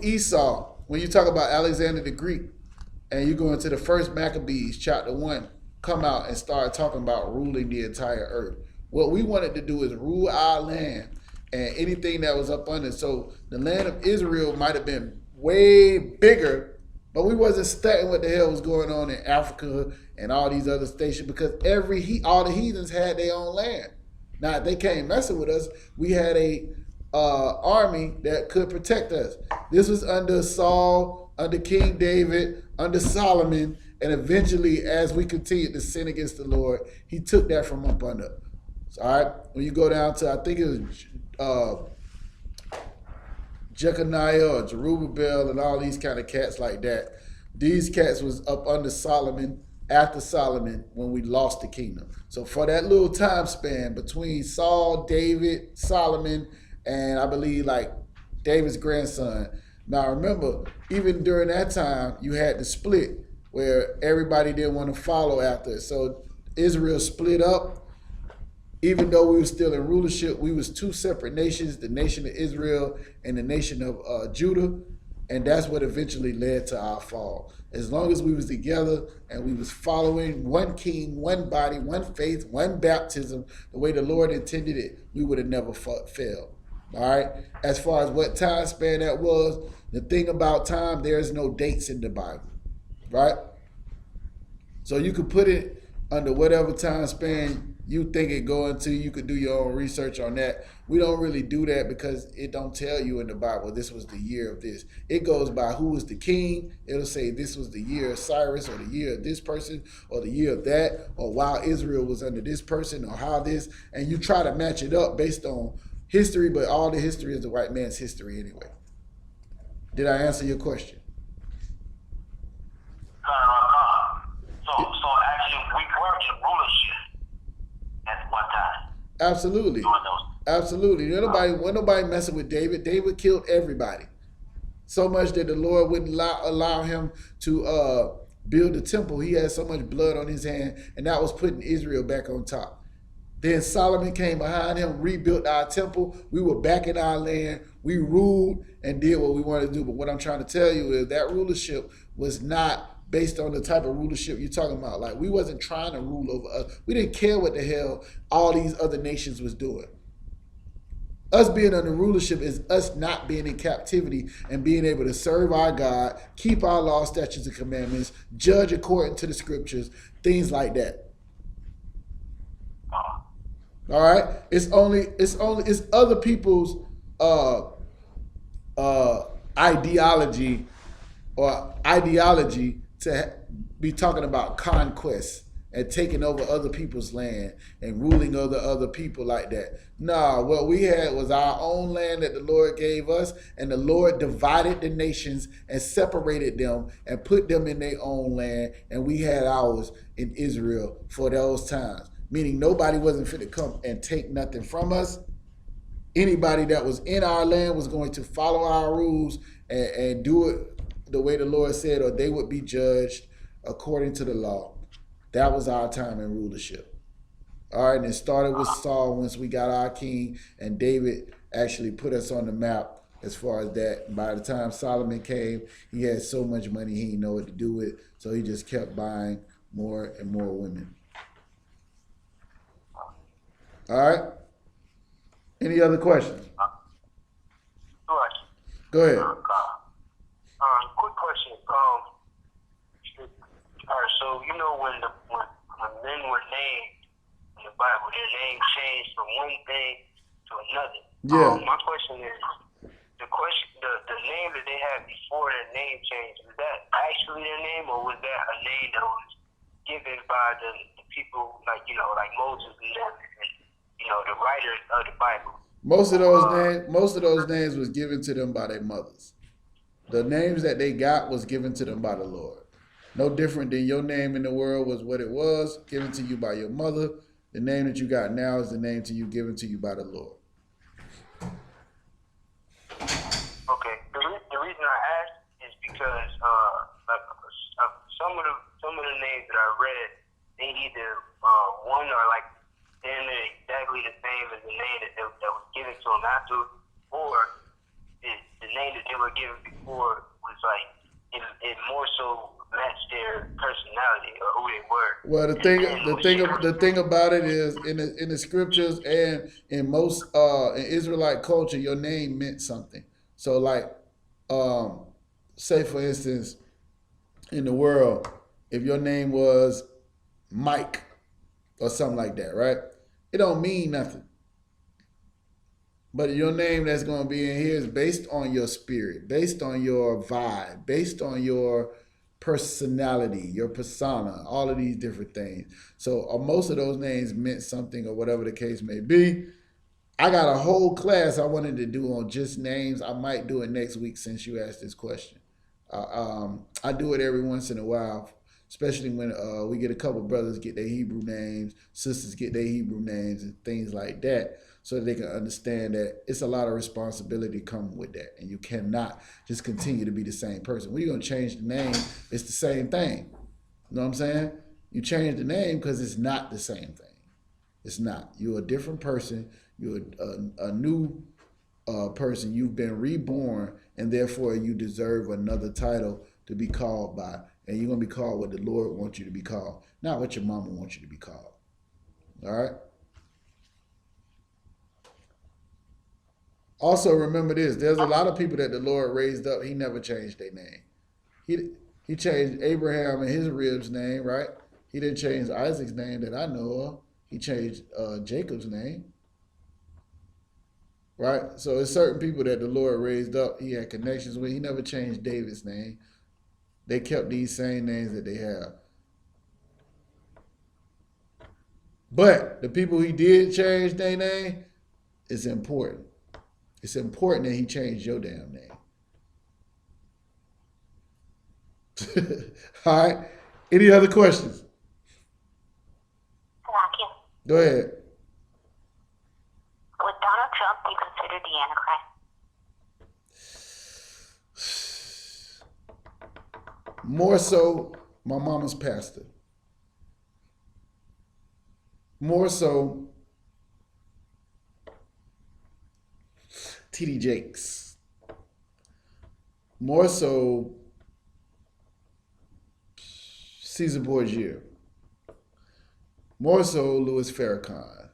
Esau, when you talk about Alexander the Greek, and you go into the first Maccabees, chapter 1, come out and start talking about ruling the entire earth. What we wanted to do is rule our land and anything that was up under. So the land of Israel might have been way bigger, but we wasn't studying what the hell was going on in Africa and all these other stations, because all the heathens had their own land. Now, if they came messing with us, we had a army that could protect us. This was under Saul, under King David, under Solomon, and eventually, as we continued to sin against the Lord, he took that from up under. So, all right, when you go down to, I think it was Jeconiah or Zerubbabel and all these kind of cats like that. These cats was up under Solomon, after Solomon, when we lost the kingdom. So for that little time span between Saul, David, Solomon, and I believe like David's grandson. Now remember, even during that time, you had the split where everybody didn't want to follow after it. So Israel split up. Even though we were still in rulership, we was two separate nations, the nation of Israel and the nation of Judah. And that's what eventually led to our fall. As long as we was together and we was following one king, one body, one faith, one baptism, the way the Lord intended it, we would have never failed. All right? As far as what time span that was, the thing about time, there's no dates in the Bible. Right? So you could put it under whatever time span you think it going to. You could do your own research on that. We don't really do that because it don't tell you in the Bible this was the year of this. It goes by who was the king. It'll say this was the year of Cyrus, or the year of this person, or the year of that, or while Israel was under this person, or how this, and you try to match it up based on history, but all the history is the white man's history anyway. Did I answer your question? So actually we were in rulership at one time. Absolutely. Absolutely. Wasn't nobody messing with David. David killed everybody. So much that the Lord wouldn't allow him to build the temple. He had so much blood on his hand, and that was putting Israel back on top. Then Solomon came behind him, rebuilt our temple. We were back in our land. We ruled and did what we wanted to do. But what I'm trying to tell you is that rulership was not based on the type of rulership you're talking about. Like, we wasn't trying to rule over us. We didn't care what the hell all these other nations was doing. Us being under rulership is us not being in captivity and being able to serve our God, keep our law, statutes, and commandments, judge according to the scriptures, things like that. All right? It's other people's ideology to be talking about conquest and taking over other people's land and ruling over other people like that. Nah, what we had was our own land that the Lord gave us, and the Lord divided the nations and separated them and put them in their own land, and we had ours in Israel for those times. Meaning nobody wasn't fit to come and take nothing from us. Anybody that was in our land was going to follow our rules and do it the way the Lord said, or they would be judged according to the law. That was our time in rulership. All right, and it started with Saul once we got our king, and David actually put us on the map as far as that. By the time Solomon came, he had so much money he didn't know what to do with, so he just kept buying more and more women. All right. Any other questions? Go ahead. Quick question. All right, so you know when men were named in the Bible, their name changed from one thing to another. Yeah. My question is, the name that they had before their name change, was that actually their name, or was that a name that was given by the people like Moses and them, and the writers of the Bible? Most of those names was given to them by their mothers. The names that they got was given to them by the Lord. No different than your name in the world was what it was, given to you by your mother. The name that you got now is the name to you given to you by the Lord. Okay. The reason I asked is because some of the names that I read, they either one are like they're exactly the same as the name that was given to them after, or the name that they were given before was like it more so matched their personality or who they were. Well, the thing about it is in the scriptures and in most in Israelite culture, your name meant something. So like, say for instance, in the world, if your name was Mike or something like that, right? It don't mean nothing. But your name that's going to be in here is based on your spirit, based on your vibe, based on your personality, your persona, all of these different things. So most of those names meant something or whatever the case may be. I got a whole class I wanted to do on just names. I might do it next week since you asked this question. I do it every once in a while, especially when we get a couple brothers get their Hebrew names, sisters get their Hebrew names and things like that, so that they can understand that it's a lot of responsibility coming with that. And you cannot just continue to be the same person. When you're going to change the name, it's the same thing. You know what I'm saying? You change the name because it's not the same thing. It's not. You're a different person. You're a new person. You've been reborn, and therefore you deserve another title to be called by. And you're going to be called what the Lord wants you to be called, not what your mama wants you to be called. All right? Also, remember this. There's a lot of people that the Lord raised up. He never changed their name. He changed Abraham and his rib's name, right? He didn't change Isaac's name that I know of. He changed Jacob's name, right? So it's certain people that the Lord raised up. He had connections with. He never changed David's name. They kept these same names that they have. But the people he did change their name, it's important. It's important that he changed your damn name. All right. Any other questions? Go ahead. Would Donald Trump be considered the Antichrist? More so, my mama's pastor. More so, T.D. Jakes. More so, Caesar Borgia. More so, Louis Farrakhan.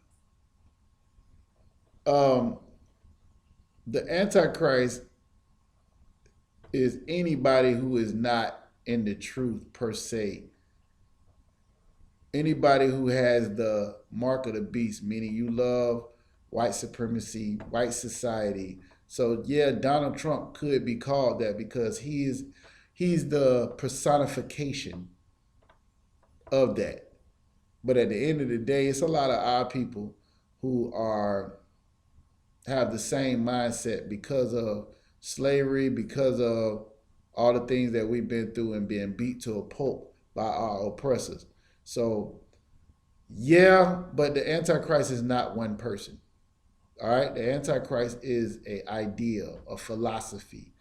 The Antichrist is anybody who is not in the truth per se. Anybody who has the mark of the beast, meaning you love white supremacy, white society. So yeah, Donald Trump could be called that because he's the personification of that. But at the end of the day, it's a lot of our people who have the same mindset because of slavery, because of all the things that we've been through and being beat to a pulp by our oppressors. So yeah, but the Antichrist is not one person. All right, the Antichrist is an idea, a philosophy,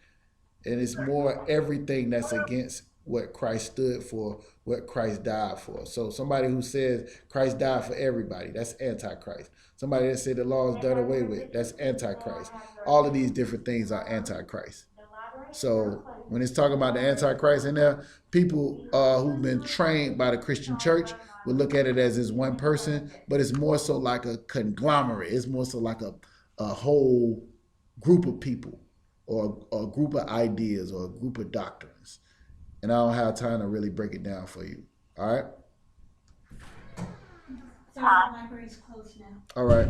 and it's more everything that's against what Christ stood for, what Christ died for. So somebody who says Christ died for everybody, that's Antichrist. Somebody that said the law is done away with, that's Antichrist. All of these different things are Antichrist. So when it's talking about the Antichrist in there, people who've been trained by the Christian church will look at it as this one person, but it's more so like a conglomerate. It's more so like a whole group of people, or a group of ideas, or a group of doctrines. And I don't have time to really break it down for you. All right? Sorry, the library's closed now. All right.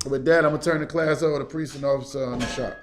With that, I'm going to turn the class over to Priest and Officer on the shop.